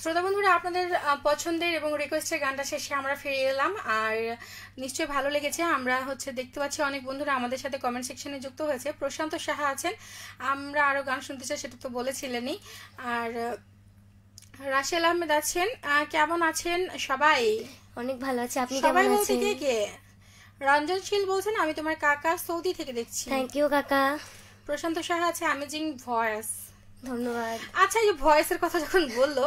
শ্রোতা বন্ধুরা, আপনাদের পছন্দের এবং রিকোয়েস্টের গানটা শেষে আমরা ফিরে এলাম। আর নিশ্চয়ই ভালো লেগেছে। আমরা দেখতে পাচ্ছি অনেক বন্ধুরা আমাদের সাথে কমেন্ট সেকশনে যুক্ত হয়েছে। প্রশান্ত সাহা আছেন, আমরা আরো গান শুনতে চাই, সেটা তো বলেছিলেনই। আর রাশেল আহমেদ আছেন, কেমন আছেন সবাই? অনেক ভালো আছে, আপনি সবাই কেমন বলতে আছেন? কে? রঞ্জনশীল বলছেন আমি তোমার কাকা, সৌদি থেকে দেখছি। থ্যাংক ইউ কাকা। প্রশান্ত সাহা আছে অ্যামেজিং ভয়েস। ধন্যবাদ। আচ্ছা, এই ভয়েসের কথা যখন বললো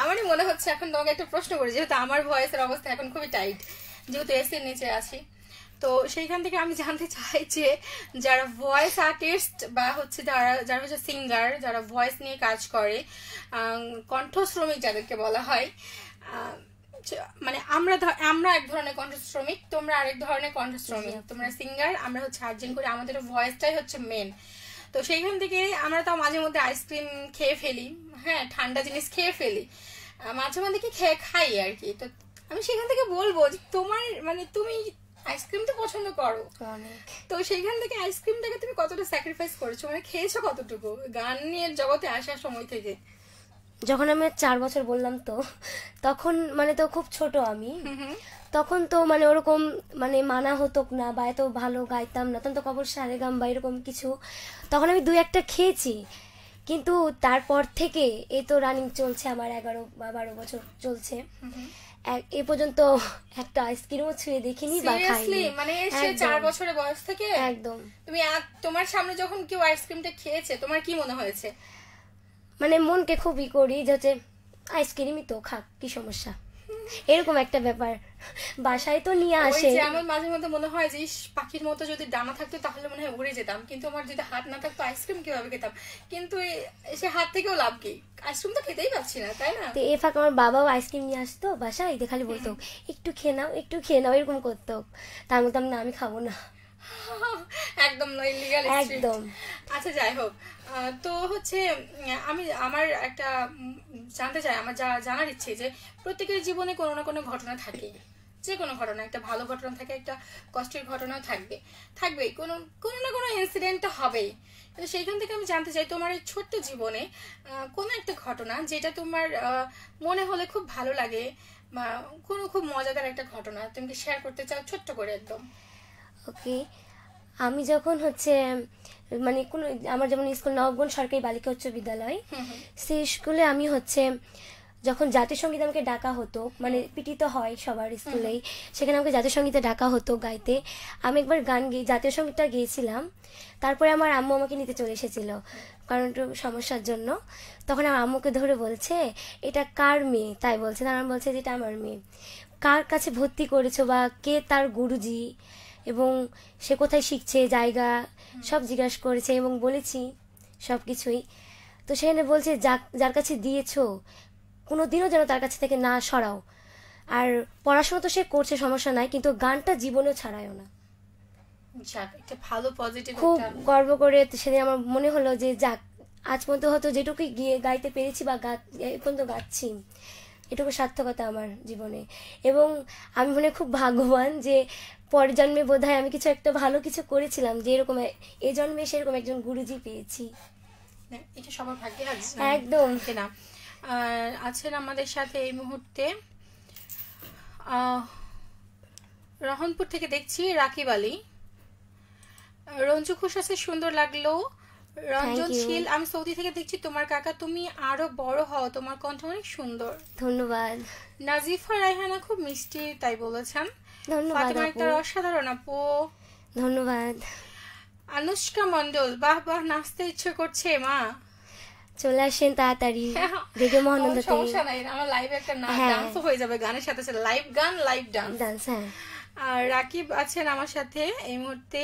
আমারই মনে হচ্ছে এখন তোমাকে একটা প্রশ্ন করি, যেহেতু আমার ভয়েসের অবস্থা এখন খুবই টাইট, যেহেতু এসির নিচে আছি। তো সেইখান থেকে আমি জানতে চাই যে যারা ভয়েস আর্টিস্ট বা হচ্ছে যারা হচ্ছে সিঙ্গার, যারা ভয়েস নিয়ে কাজ করে, কণ্ঠ শ্রমিক যাদেরকে বলা হয়, মানে আমরা এক ধরনের কণ্ঠ শ্রমিক, তোমরা আরেক ধরনের কণ্ঠ শ্রমিক। তোমরা সিঙ্গার, আমরা হচ্ছে আর্জিন করি, আমাদের ভয়েসটাই হচ্ছে মেন। তো সেইখান থেকে আমরা তো মাঝে মধ্যে আইসক্রিম খেয়ে ফেলি, হ্যাঁ, ঠান্ডা জিনিস খেয়ে ফেলি, মাঝে মধ্যে কি খাই আর কি। তো আমি সেখান থেকে বলবো যে তোমার মানে তুমি আইসক্রিম তো পছন্দ করো অনেক। তো সেইখান থেকে আইসক্রিমটাকে তুমি কতটা স্যাক্রিফাইস করেছো, মানে খেয়েছো কতটুকু গান নিয়ে জগতে আসার সময় থেকে? যখন আমি 4 বছর বললাম, তো তখন মানে তো খুব ছোট আমি, তখন তো মানে ওরকম মানে মানা হতো না, বা এত ভালো গাইতাম না, তখন তো কবর সারেগাম বা এরকম কিছু, তখন আমি 2-1টা খেয়েছি। কিন্তু তারপর থেকে এই তো রানিং চলছে আমার 11 বা 12 বছর চলছে, এ পর্যন্ত একটা আইসক্রিমও ছুঁয়ে দেখিনি বা সিরিয়াসলি? খাইনি। মানে সে 4 বছরের বয়স থেকে একদম। তুমি তোমার সামনে যখন কেউ আইসক্রিমটা খেয়েছে তোমার কি মনে হয়েছে? মানে মনকে খুবই করি যে হচ্ছে আইসক্রিমই তো, খাক, কি সমস্যা, এরকম একটা ব্যাপার। বাসায় তো নিয়ে আসে। ওই যে আমার মাঝে মধ্যে মনে হয় যে পাখির মতো যদি ডানা থাকতো তাহলে মনে হয় উড়ে যেতাম, কিন্তু আমার যদি হাত না থাকতো আইসক্রিম কিভাবে খেতাম? কিন্তু সে হাত থেকেও লাভ কি, আইসক্রিম তো খেতেই পাচ্ছি না, তাই না? তো এ ফাঁক আমার বাবাও আইসক্রিম নিয়ে আসতো বাসায়, খালি বলতো একটু খেয়ে নাও, একটু খেয়ে নাও, এরকম করতো। তা আমি বলতাম না, আমি খাবো না। একদম ইলিগাল, একদম। আচ্ছা, যাই হোক, তো হচ্ছে আমি আমার একটা জানতে চাই, আমার জানার ইচ্ছে যে প্রত্যেকের জীবনে কোনো না কোনো ঘটনা থাকে, যে কোনো ঘটনা, একটা ভালো ঘটনা থাকে, একটা কষ্টের ঘটনাও থাকবেই, কোনো না কোনো ইনসিডেন্ট হবেই। কিন্তু সেইখান থেকে আমি জানতে চাই তোমার এই ছোট্ট জীবনে কোনো একটা ঘটনা যেটা তোমার মনে হলে খুব ভালো লাগে, বা কোনো খুব মজাদার একটা ঘটনা তুমি কি শেয়ার করতে চাও ছোট্ট করে একদম? ওকে, আমি যখন হচ্ছে মানে কোন আমার যেমন স্কুল নবগঞ্জ সরকারি বালিকা উচ্চ বিদ্যালয়, সেই স্কুলে আমি হচ্ছে যখন জাতীয় সঙ্গীত আমাকে ডাকা হতো, মানে পিটি তো হয় সবার স্কুলেই, সেখানে আমাকে জাতীয় সঙ্গীতে ডাকা হতো গাইতে। আমি একবার গান জাতীয় সঙ্গীতটা গেয়েছিলাম, তারপরে আমার আম্মু আমাকে নিতে চলে এসেছিল কারণ একটু সমস্যার জন্য। তখন আমার আম্মুকে ধরে বলছে এটা কার মেয়ে, তাই বলছে, তার বলছে যে এটা আমার মেয়ে। কার কাছে ভর্তি করেছো বা কে তার গুরুজি এবং সে কোথায় শিখছে, জায়গা সব জিজ্ঞাসা করেছে এবং বলেছি সব কিছুই। তো সেখানে বলছে যার কাছে দিয়েছো কোনোদিনও যেন তার কাছে থেকে না সরাও, আর পড়াশোনা তো সে করছে সমস্যা নাই, কিন্তু গানটা জীবনেও ছাড়ায়ও না। একটা ভালো পজিটিভ, খুব গর্ব করে সেদিন আমার মনে হলো যে যাক, আজ পর্যন্ত হয়তো যেটুকু গিয়ে গাইতে পেরেছি বা এই পর্যন্ত গাচ্ছি, এটুকু সার্থকতা আমার জীবনে। এবং আমি মনে খুব ভাগ্যবান যে পরের জন্মে বোধহয় আমি কিছু একটা ভালো কিছু করেছিলাম, যে এরকম এই জন্মে সেরকম একজন গুরুজি পেয়েছি। এটা সবার ভাগ্যে আছে একদম না। আছেন আমাদের সাথে এই মুহূর্তে রহনপুর থেকে দেখছি রাকিব আলী। রঞ্জু খুশ আছে, সুন্দর লাগলো। রঞ্জনশীল, আমি সৌদি থেকে দেখছি তোমার কাকা, তুমি আরো বড় হও, তোমার কণ্ঠ অনেক সুন্দর। ধন্যবাদ। নাজিফা রায়হানা খুব মিষ্টি, তাই বলেছেন। ধন্যবাদ ফাতিমা আপু। একটা অসাধারণ আপু। ধন্যবাদ। আনুষ্কা মন্ডল, বাহ বাহ, নাচতে ইচ্ছে করছে মা। চলে আসেন তাড়াতাড়ি রেডিও মহানন্দাতে। সমস্যা নাই, আমার লাইভে একটা ডান্স হয়ে যাবে, গানের সাথে সাথে লাইভ গান, লাইভ ডান্স। হ্যাঁ। আর রাকিব আছেন আমার সাথে এই মুহূর্তে,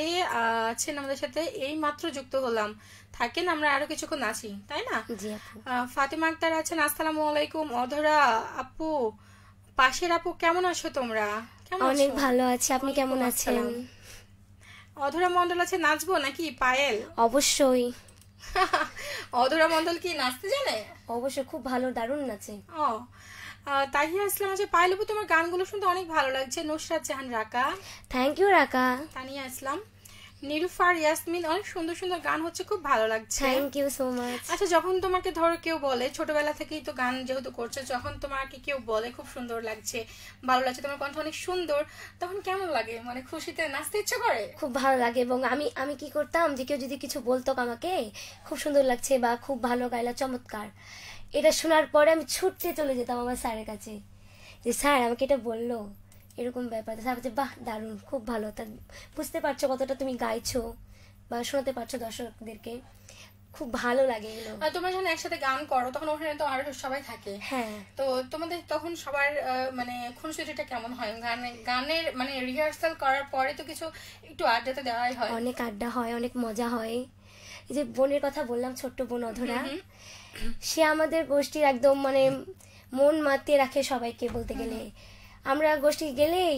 আছেন আমাদের সাথে, এই মাত্র যুক্ত হলাম, থাকেন, আমরা আরো কিছুক্ষণ আছি, তাই না? জি আপু। ফাতিমা আক্তার আছেন, আসসালামু আলাইকুম। অধরা আপু, পাশের আপু, কেমন আছো তোমরা? অনেক ভালো আছি, আপনি কেমন আছেন? অধরা মন্ডল আছে, নাচবো নাকি পায়েল? অবশ্যই। অধরা মন্ডল কি নাচতে জানে? অবশ্যই, খুব ভালো, দারুণ নাচে। তাহিয়া ইসলাম আছে, পায়েল আপু তোমার গানগুলো শুনতে অনেক ভালো লাগছে। নুসরাত জাহান রাকা, থ্যাংক ইউ রাকা। তানিয়া ইসলাম, নিরুফার ইয়াসমিন, অনেক সুন্দর সুন্দর গান হচ্ছে, খুব ভালো লাগছে। Thank you so much. আচ্ছা, যখন তোমাকে ধরো কেউ বলে, ছোটবেলা থেকেই তো গান যেহেতু করছো, যখন তোমাকে কেউ বলে খুব সুন্দর লাগছে, ভালো লাগছে, তোমার কণ্ঠ অনেক সুন্দর, তখন কেমন লাগে? মানে খুশিতে নাচতে ইচ্ছে করে? খুব ভালো লাগে। এবং আমি আমি কি করতাম, যে কেউ যদি কিছু বলতো আমাকে খুব সুন্দর লাগছে বা খুব ভালো গাইলা, চমৎকার, এটা শোনার পরে আমি ছুটতে চলে যেতাম আমার স্যারের কাছে, যে স্যার আমাকে এটা বললো, এরকম ব্যাপার। স্যার বলছে বাহ দারুণ, খুব ভালো, তা বুঝতে পারছো কতটা তুমি গাইছো বা শোনাতে পারছো দর্শকদেরকে, খুব ভালো লাগে এগুলো। তোমরা যখন একসাথে গান করো তখন ওখানে তো আরো সবাই থাকে, হ্যাঁ, তো তোমাদের তখন সবার মানে খুনসুটিটা কেমন হয়? গানের মানে রিহার্সাল করার পরে তো কিছু একটু আড্ডাতে দেওয়াই হয়, অনেক আড্ডা হয়, অনেক মজা হয়। এই যে বোনের কথা বললাম, ছোট্ট বোন অধরা, সে আমাদের গোষ্ঠীর একদম মানে মন মাতিয়ে রাখে সবাইকে। বলতে গেলে আমরা গোষ্ঠী গেলেই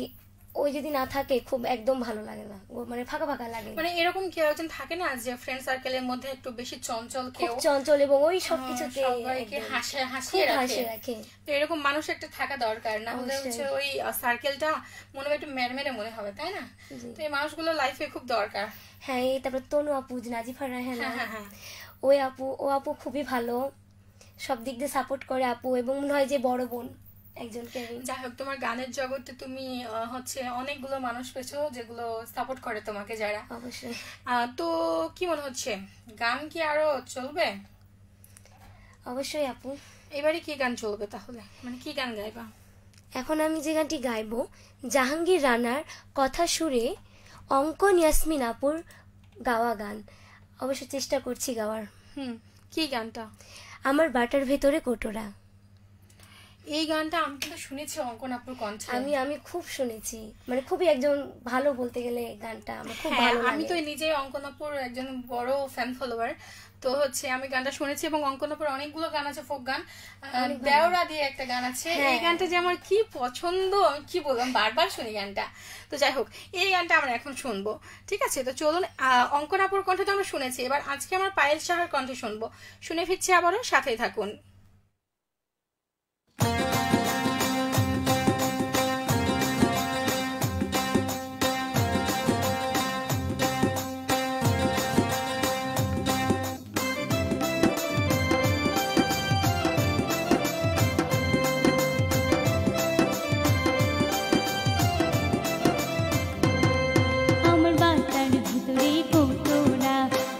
ওই যদি না থাকে খুব একদম ভালো লাগে না, মানে ফাঁকা ফাঁকা লাগে। মানে এরকম কেউ একজন থাকে না যে ফ্রেন্ড সার্কেলের মধ্যে একটু বেশি চঞ্চল, কেউ চঞ্চল এবং ওই সবকিছুতে সবাইকে হাসিয়ে রাখে, তো এরকম মানুষ একটা থাকা দরকার, না হলে হচ্ছে ওই সার্কেলটা মনে হয় একটু মেরমেরে মনে হবে, তাই না? তো এই মানুষগুলো লাইফে খুব দরকার। হ্যাঁ, এই তারপর তনু আপু, নাজিফা রায়হানা, ও আপু খুবই ভালো, সব দিক দিয়ে সাপোর্ট করে আপু, এবং মনে হয় যে বড় বোন একজনকে। যাই হোক, তোমার গানের জগতে তুমি হচ্ছে অনেকগুলো মানুষ পেছো যেগুলো সাপোর্ট করে তোমাকে, যারা অবশ্যই। তো কি মনে হচ্ছে, গান কি আরো চলবে? অবশ্যই আপু। এবারে কি গান চলবে তাহলে, মানে কি গান গাইবা? এখন আমি যে গানটি গাইবো, জাহাঙ্গীর রানার কথা সুরে অঙ্কন ইয়াসমিন আপুর গাওয়া গান, অবশ্য চেষ্টা করছি গাওয়ার। কি গানটা? আমার বাটার ভেতরে কোটরা। এই গানটা আমি কিন্তু শুনেছি অঙ্কন আপুর কণ্ঠে, আমি খুব শুনেছি, মানে খুবই একজন ভালো, বলতে গেলে গানটা আমার খুব ভালো লাগে। আমি তো নিজে অঙ্কন আপুর একজন বড় ফ্যান ফলোয়ার, তো হচ্ছে আমি গানটা শুনেছি, এবং অঙ্কন আপুর অনেকগুলো গান আছে, ফোক গান, দেওরা দিয়ে একটা গান আছে, এই গানটা যে আমার কি পছন্দ, আমি কি বললাম, বারবার শুনি গানটা। তো যাই হোক, এই গানটা আমরা এখন শুনবো, ঠিক আছে? তো চলুন, অঙ্কন আপুর কণ্ঠে তো আমরা শুনেছি, এবার আজকে আমার পায়েল শাহর কণ্ঠে শুনবো, শুনে ফিরছি আবারও, সাথেই থাকুন।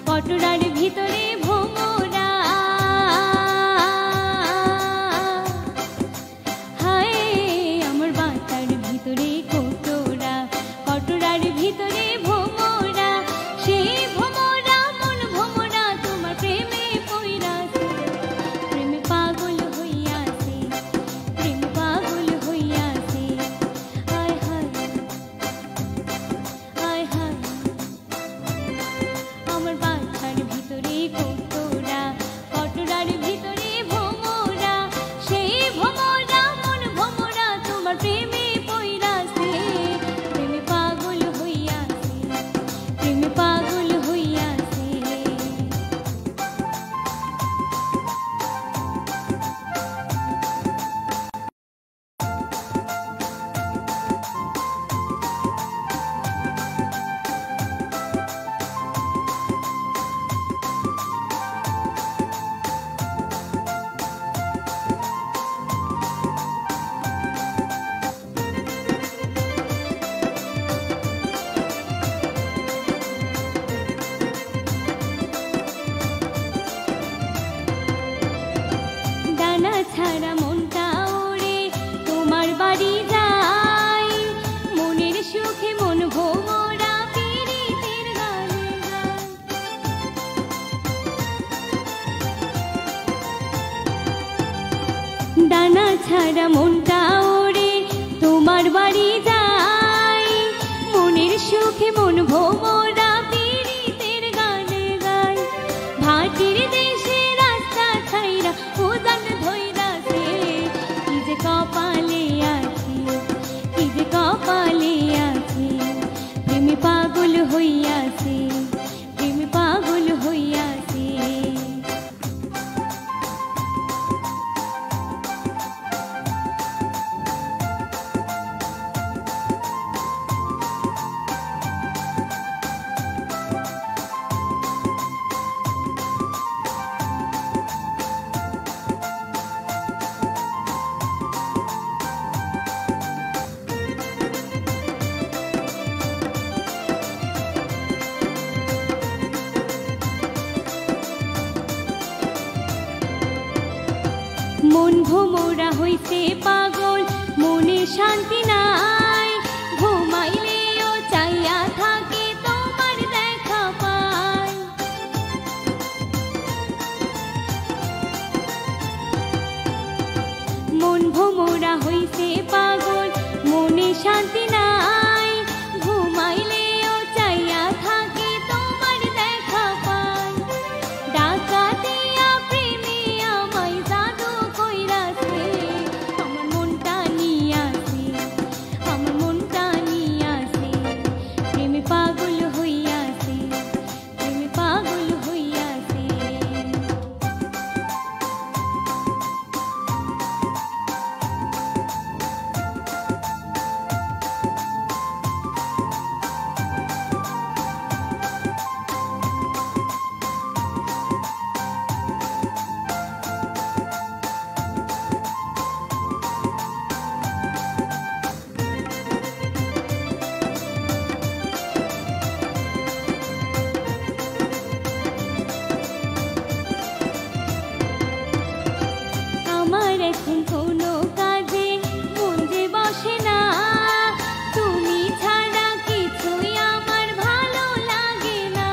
কটরার ভিতরে ভোমরা, হায় আমার বাতার ভিতরে কোটরা, কটরার ভিতরে ভোমরা, সেই ভোমরা মন ভোমরা তোমার প্রেমে পইরাছে, প্রেমে পাগল হইয়াছে, প্রেমে পাগল হইয়াছে, হায় হায় হায় হায় আমার বাচ্চার ভিতরে কোটরা, কটরার ভিতরে ভোমরা, সেই ভোমরা মন ভোমরা তোমার প্রেমে পইরাছে, প্রেমে পাগল হইয়াছে, প্রেমে পাগল হইয়াছে। ডানা ছাড়া মনটা ওড়ে তোমার বাড়ি যায়, মনের সুখে মন ভোমরা পীড়িতের গানে গায়। ডানা ছাড়া মনটা ওড়ে তোমার বাড়ি যায়, মনের সুখে মন ভোমরা পীড়িতের গানে গায়। ভাটির দেশে রাস্তা ছাইরা উদান ধইরাছে, কি যে কপালে আছে, কি যে কপালে আছে, প্রেমে পাগল হইয়াছে, প্রেমে পাগল হইয়াছে। ভোমরা হইছে পাগল, মনে শান্তি নাই, ঘুমাইলেও চাইয়া থাকে তোমার দেখা পায়। মন ভোমরা হইছে পাগল, মনে শান্তি নাই, ঘুমাইলেও চাইয়া থাকে তোমার দেখা পায়। ডাকাতিয়া প্রেমে আমায় জাদু কইরাছে, আমার মনটা নিয়াছে, আমার মনটা নিয়াছে, প্রেমে পাগল হইয়াছে, প্রেমে পাগল হইয়াছে। আমার এখন কোনো কাজে মন যে বসে না, তুমি ছাড়া কিছুই আমার ভালো লাগে না।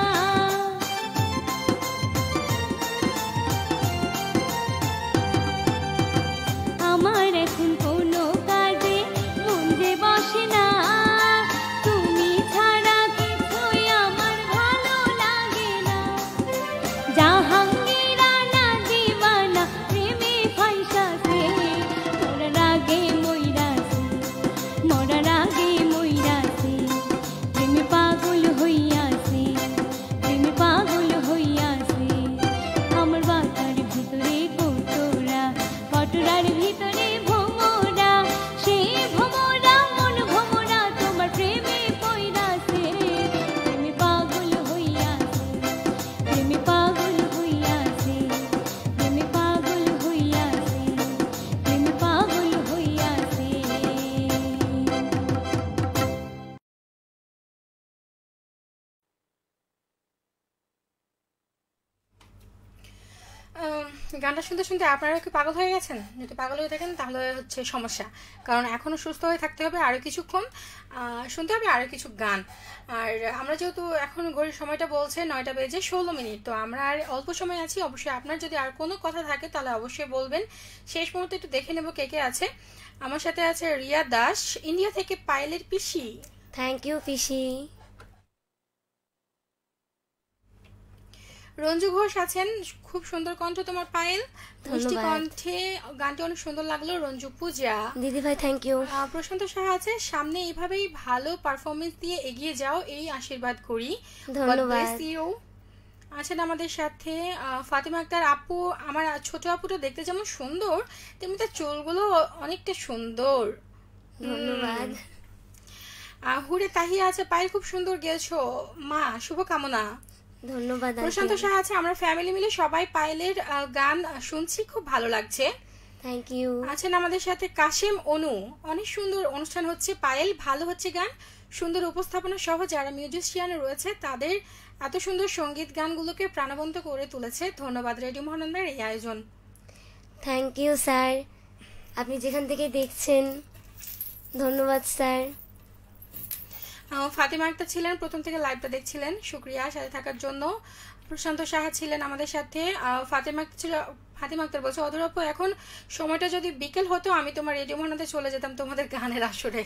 আমার এখন কোনো কাজে মন যে বসে না, তুমি ছাড়া কিছুই আমার ভালো লাগে না। জাহাঙ্গীরা না দিবানা প্রেমে ফাইসাছে, মরার আগে মইরাছে, মরার আগে মইরাছে, প্রেমে পাগল হইয়াছে, প্রেমে পাগল হইয়াছে। আমার বাতার ভিতরে কটোরা, কটোরার ভিতরে ভোমরা, সেই ভোমরা মন ভোমরা তোমার প্রেমে পইরাছে, প্রেমে পাগল হইয়াছে, প্রেমে পাগল হইয়াছে, প্রেমে পাগল হইয়াছে, প্রেমে পাগল হইয়াছে। গানটা শুনতে শুনতে আপনারা কি পাগল হয়ে গেছেন? যদি পাগল হয়ে থাকেন তাহলে হচ্ছে সমস্যা, কারণ এখনো সুস্থ হয়ে থাকতে হবে, আরো কিছুক্ষণ শুনতে হবে আরো কিছু গান। আর আমরা যেহেতু এখন ঘড়ির সময়টা বলছে 9টা বেজে 16 মিনিট, তো আমরা আর অল্প সময় আছি। অবশ্যই আপনার যদি আর কোনো কথা থাকে তাহলে অবশ্যই বলবেন। শেষ মুহূর্তে একটু দেখে নেব কে কে আছে। আমার সাথে আছে রিয়া দাস, ইন্ডিয়া থেকে পায়েলের পিসি। থ্যাংক ইউ পিসি। রঞ্জু ঘোষ আছেন, খুব সুন্দর কণ্ঠ তোমার পায়েল, মিষ্টি ধন্যবাদ। কণ্ঠে গানটি অনেক সুন্দর লাগলো। রঞ্জু পূজা। দিদি ভাই থ্যাংক ইউ। প্রশান্ত সাহা আছে, সামনে এইভাবেই ভালো পারফরমেন্স দিয়ে এগিয়ে যাও, এই আশীর্বাদ করি। ধন্যবাদ। God bless you। আছেন আমাদের সাথে ফাতিমা আক্তার আপু। আমার ছোট আপুটা দেখতে যেমন সুন্দর তেমনি তার চুলগুলো অনেকটা সুন্দর। ধন্যবাদ। হুরে তাহিয়া আছে, পায়েল খুব সুন্দর গেয়েছো মা, শুভকামনা। ধন্যবাদ। প্রশান্ত সাহা আছে, আমরা ফ্যামিলি মিলে সবাই পায়েলের গান শুনছি, খুব ভালো লাগছে। Thank you. আছেন আমাদের সাথে কাশেম অনু, অনেক সুন্দর অনুষ্ঠান হচ্ছে পায়েল, ভালো হচ্ছে গান, সুন্দর উপস্থাপনা সহ যারা মিউজিশিয়ান রয়েছে তাদের এত সুন্দর সঙ্গীত গানগুলোকে প্রাণবন্ত করে তুলেছে। ধন্যবাদ রেডিও মহানন্দার এই আয়োজন। থ্যাংক ইউ স্যার, আপনি যেখান থেকে দেখছেন ধন্যবাদ স্যার। ফাতিমা আক্তার ছিলেন, প্রথম থেকে লাইভটা দেখছিলেন, শুক্রিয়া সাথে থাকার জন্য। প্রশান্ত সাহা ছিলেন আমাদের সাথে। ফাতিমা আক্তার বলছে, অধরাপ্য এখন সময়টা যদি বিকেল হতো আমি তোমার রেডিও মহানন্দে চলে যেতাম তোমাদের গানের আসরে।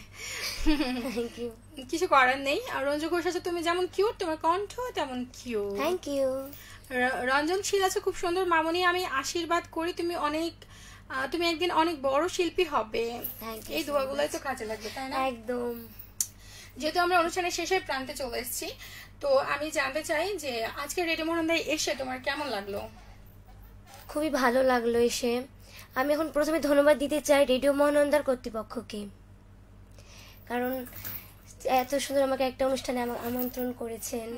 Thank you. কিছু করার নেই। আর রঞ্জু ঘোষ আছে, তুমি যেমন কিউট তোমার কণ্ঠ তেমন cute. Thank you. Ranjan Shil আছে, খুব সুন্দর মামনি, আমি আশীর্বাদ করি তুমি একদিন অনেক বড় শিল্পী হবে। Thank you এই so দোয়াগুলোই much. তো কাজে লাগবে, তাই না? একদম। যেহেতু আমরা অনুষ্ঠানের শেষের প্রান্তে চলে এসেছি, তো আমি জানতে চাই যে আজকে রেডিও মহানন্দায় এসে তোমার কেমন লাগলো? খুবই ভালো লাগলো এসে। আমি এখন প্রথমে ধন্যবাদ দিতে চাই রেডিও মহানন্দার কর্তৃপক্ষকে, কারণ এত সুন্দর আমাকে একটা অনুষ্ঠানে আমন্ত্রণ করেছেন,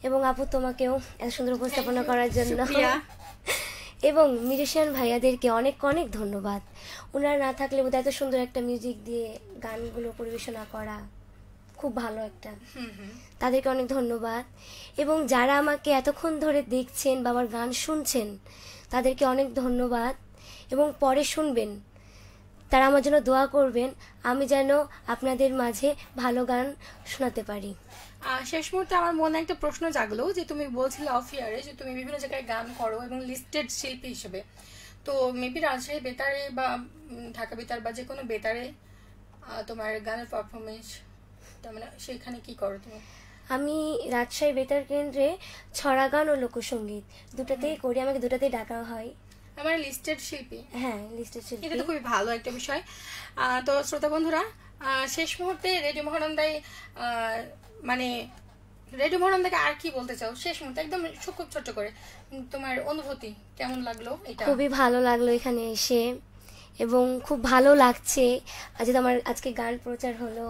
এবং আপু তোমাকেও এত সুন্দর উপস্থাপনা করার জন্য, শুকরিয়া। এবং মিউজিশিয়ান ভাইয়াদেরকে অনেক অনেক ধন্যবাদ। ওনারা না থাকলে বোধহয় এত সুন্দর একটা মিউজিক দিয়ে গানগুলো পরিবেশনা করা খুব ভালো একটা, তাদেরকে অনেক ধন্যবাদ। এবং যারা আমাকে এতক্ষণ ধরে দেখছেন বা আমার গান শুনছেন তাদেরকে অনেক ধন্যবাদ। এবং পরে শুনবেন, তারা আমার জন্য দোয়া করবেন, আমি যেন আপনাদের মাঝে ভালো গান শোনাতে পারি। শেষ মুহূর্তে আমার মনে একটা প্রশ্ন জাগলো, যে তুমি বলছিলে অফ ইয়ারে যে তুমি বিভিন্ন জায়গায় গান করো এবং লিস্টেড শিল্পী হিসেবে, তো মেবি রাজশাহী বেতারে বা ঢাকা বেতার বা যে কোনো বেতারে তোমার গানের পারফরমেন্স, তার মানে সেখানে কি করো তুমি? আমি রাজশাহী বেতার কেন্দ্রে ছড়া গান ও লোকসঙ্গীত দুটাতেই করি, আমাকে দুটাতেই ডাকা হয়। আমার লিস্টেড শিল্পী, হ্যাঁ লিস্টেড শিল্পী। এটা তো খুবই ভালো একটা বিষয়। তো শ্রোতা বন্ধুরা, শেষ মুহূর্তে রেডিও মহানন্দায় মানে রেডিও মহানন্দাকে আর কি বলতে চাও শেষ মুহূর্তে, একদম খুব ছোট্ট করে তোমার অনুভূতি কেমন লাগলো? এটা খুবই ভালো লাগলো এখানে এসে, এবং খুব ভালো লাগছে আজ আমার আজকে গান প্রচার হলো,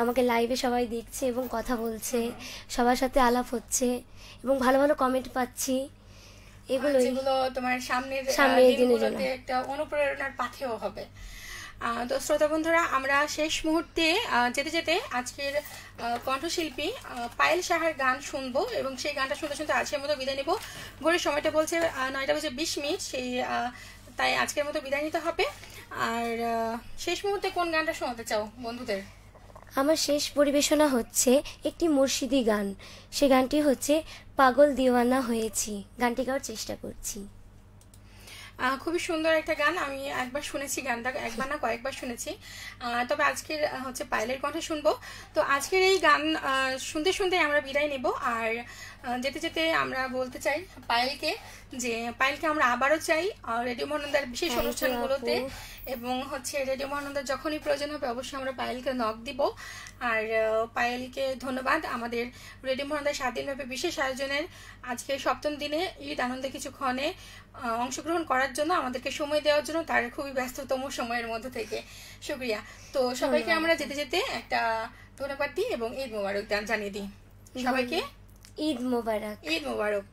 আমাকে লাইভে সবাই দেখছে এবং কথা বলছে, সবার সাথে আলাপ হচ্ছে এবং ভালো ভালো কমেন্ট পাচ্ছি। যেগুলো তোমার সামনের দিনগুলোতে একটা অনুপ্রেরণার পাথেও হবে। তো শ্রোতা বন্ধুরা, আমরা শেষ মুহূর্তে যেতে যেতে আজকের কণ্ঠশিল্পী পায়েল সাহার গান শুনবো এবং সেই গানটা শুনতে শুনতে আজকের মতো বিদায় নিব। ঘড়ির সময়টা বলছে 9:20, সেই তাই আজকের মতো বিদায় নিতে হবে। আর শেষ মুহূর্তে কোন গানটা শোনাতে চাও বন্ধুদের? আমার শেষ পরিবেশনা হচ্ছে একটি মুর্শিদি গান, সে গানটি হচ্ছে পাগল দিওয়ানা হয়েছি, গানটি গাওয়ার চেষ্টা করছি। খুবই সুন্দর একটা গান, আমি একবার শুনেছি গানটা, একবার না কয়েকবার শুনেছি। তবে আজকের হচ্ছে পায়েলের কণ্ঠে শুনবো। তো আজকের এই গান শুনতে শুনতে আমরা বিদায় নেব। আর যেতে যেতে আমরা বলতে চাই পায়েলকে, যে পায়েলকে আমরা আবারও চাই রেডিও মহানন্দার বিশেষ অনুষ্ঠানগুলোতে, এবং হচ্ছে রেডিও মহানন্দার যখনই প্রয়োজন হবে অবশ্যই আমরা পায়েলকে নক দিব। আর পায়েলকে ধন্যবাদ আমাদের রেডিও মহানন্দার 7 দিনব্যাপী বিশেষ আয়োজনের আজকে 7ম দিনে ঈদ আনন্দে কিছুক্ষণে অংশগ্রহণ করার জন্য, আমাদেরকে সময় দেওয়ার জন্য, তার খুবই ব্যস্ততম সময়ের মধ্যে থেকে শুকরিয়া। তো সবাইকে আমরা যেতে যেতে একটা ধন্যবাদ দিই এবং ঈদ মোবারক জানিয়ে দিই সবাইকে। ঈদ মোবারক। ঈদ মোবারক।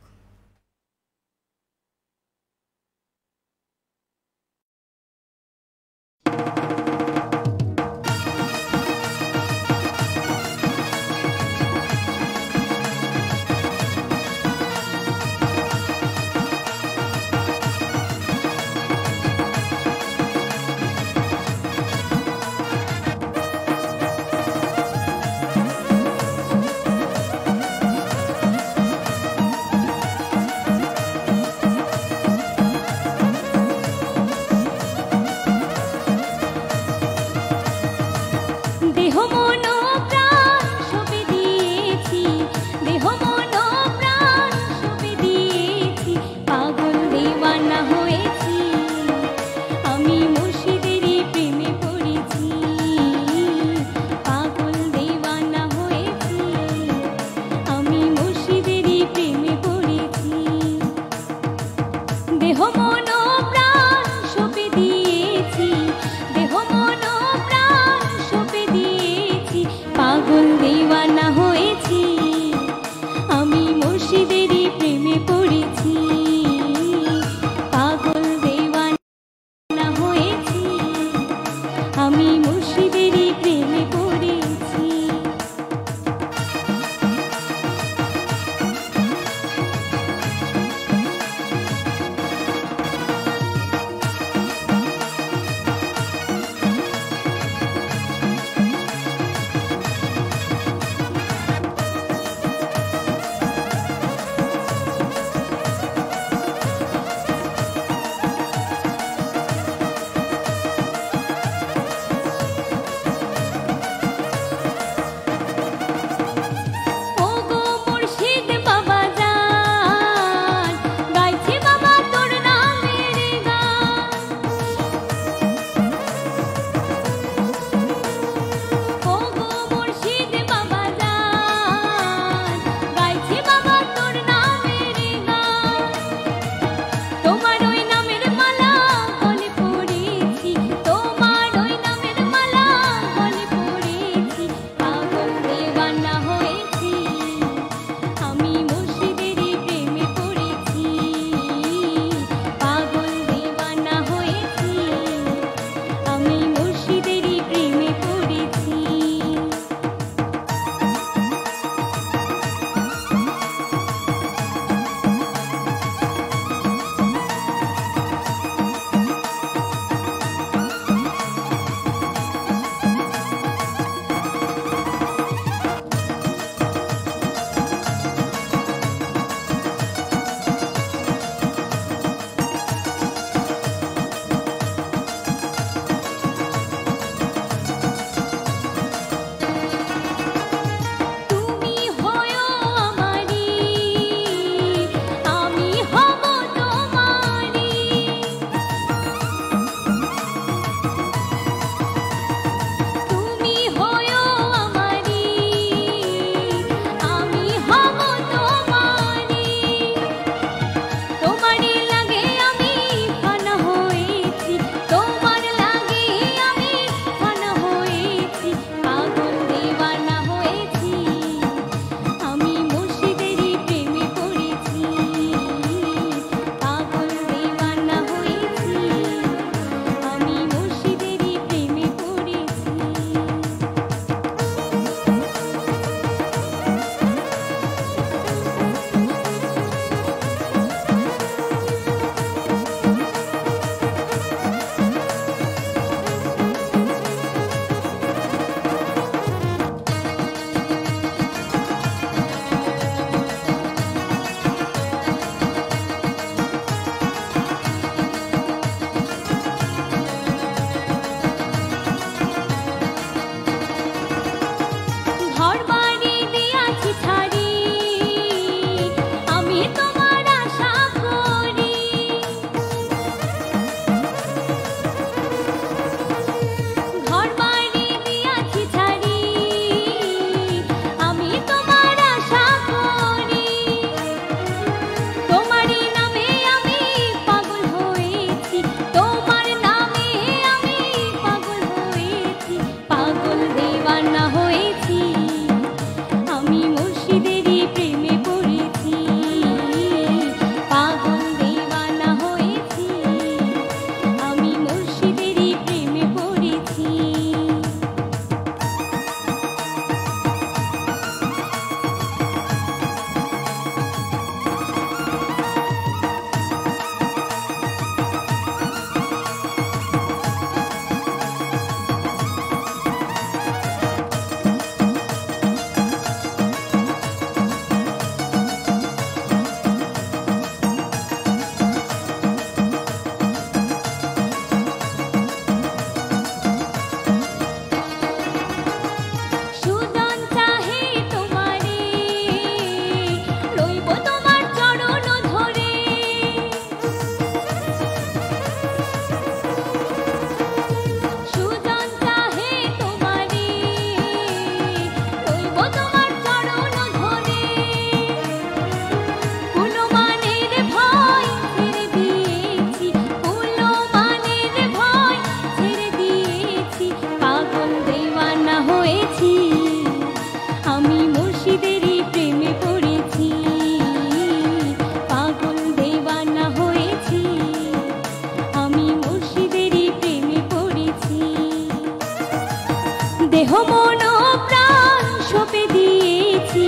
দেহ মন প্রাণ সঁপে দিয়েছি,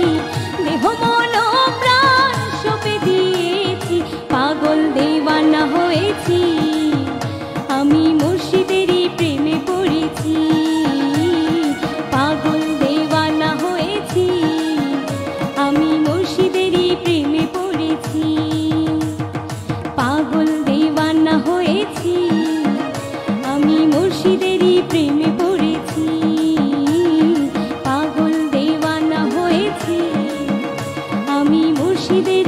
দেহ মন প্রাণ সঁপে দিয়েছি, পাগল দেওয়ানা হয়েছি, আমি মুর্শিদেরই প্রেমে পড়েছি, পাগল দেওয়ানা হয়েছি, আমি মুর্শিদেরই প্রেমে পড়েছি, পাগল দেওয়ানা হয়েছি, আমি মুর্শিদেরই প্রেমে পড়েছি, পাগল দেওয়ানা হয়েছি, আমি মুর্শিদের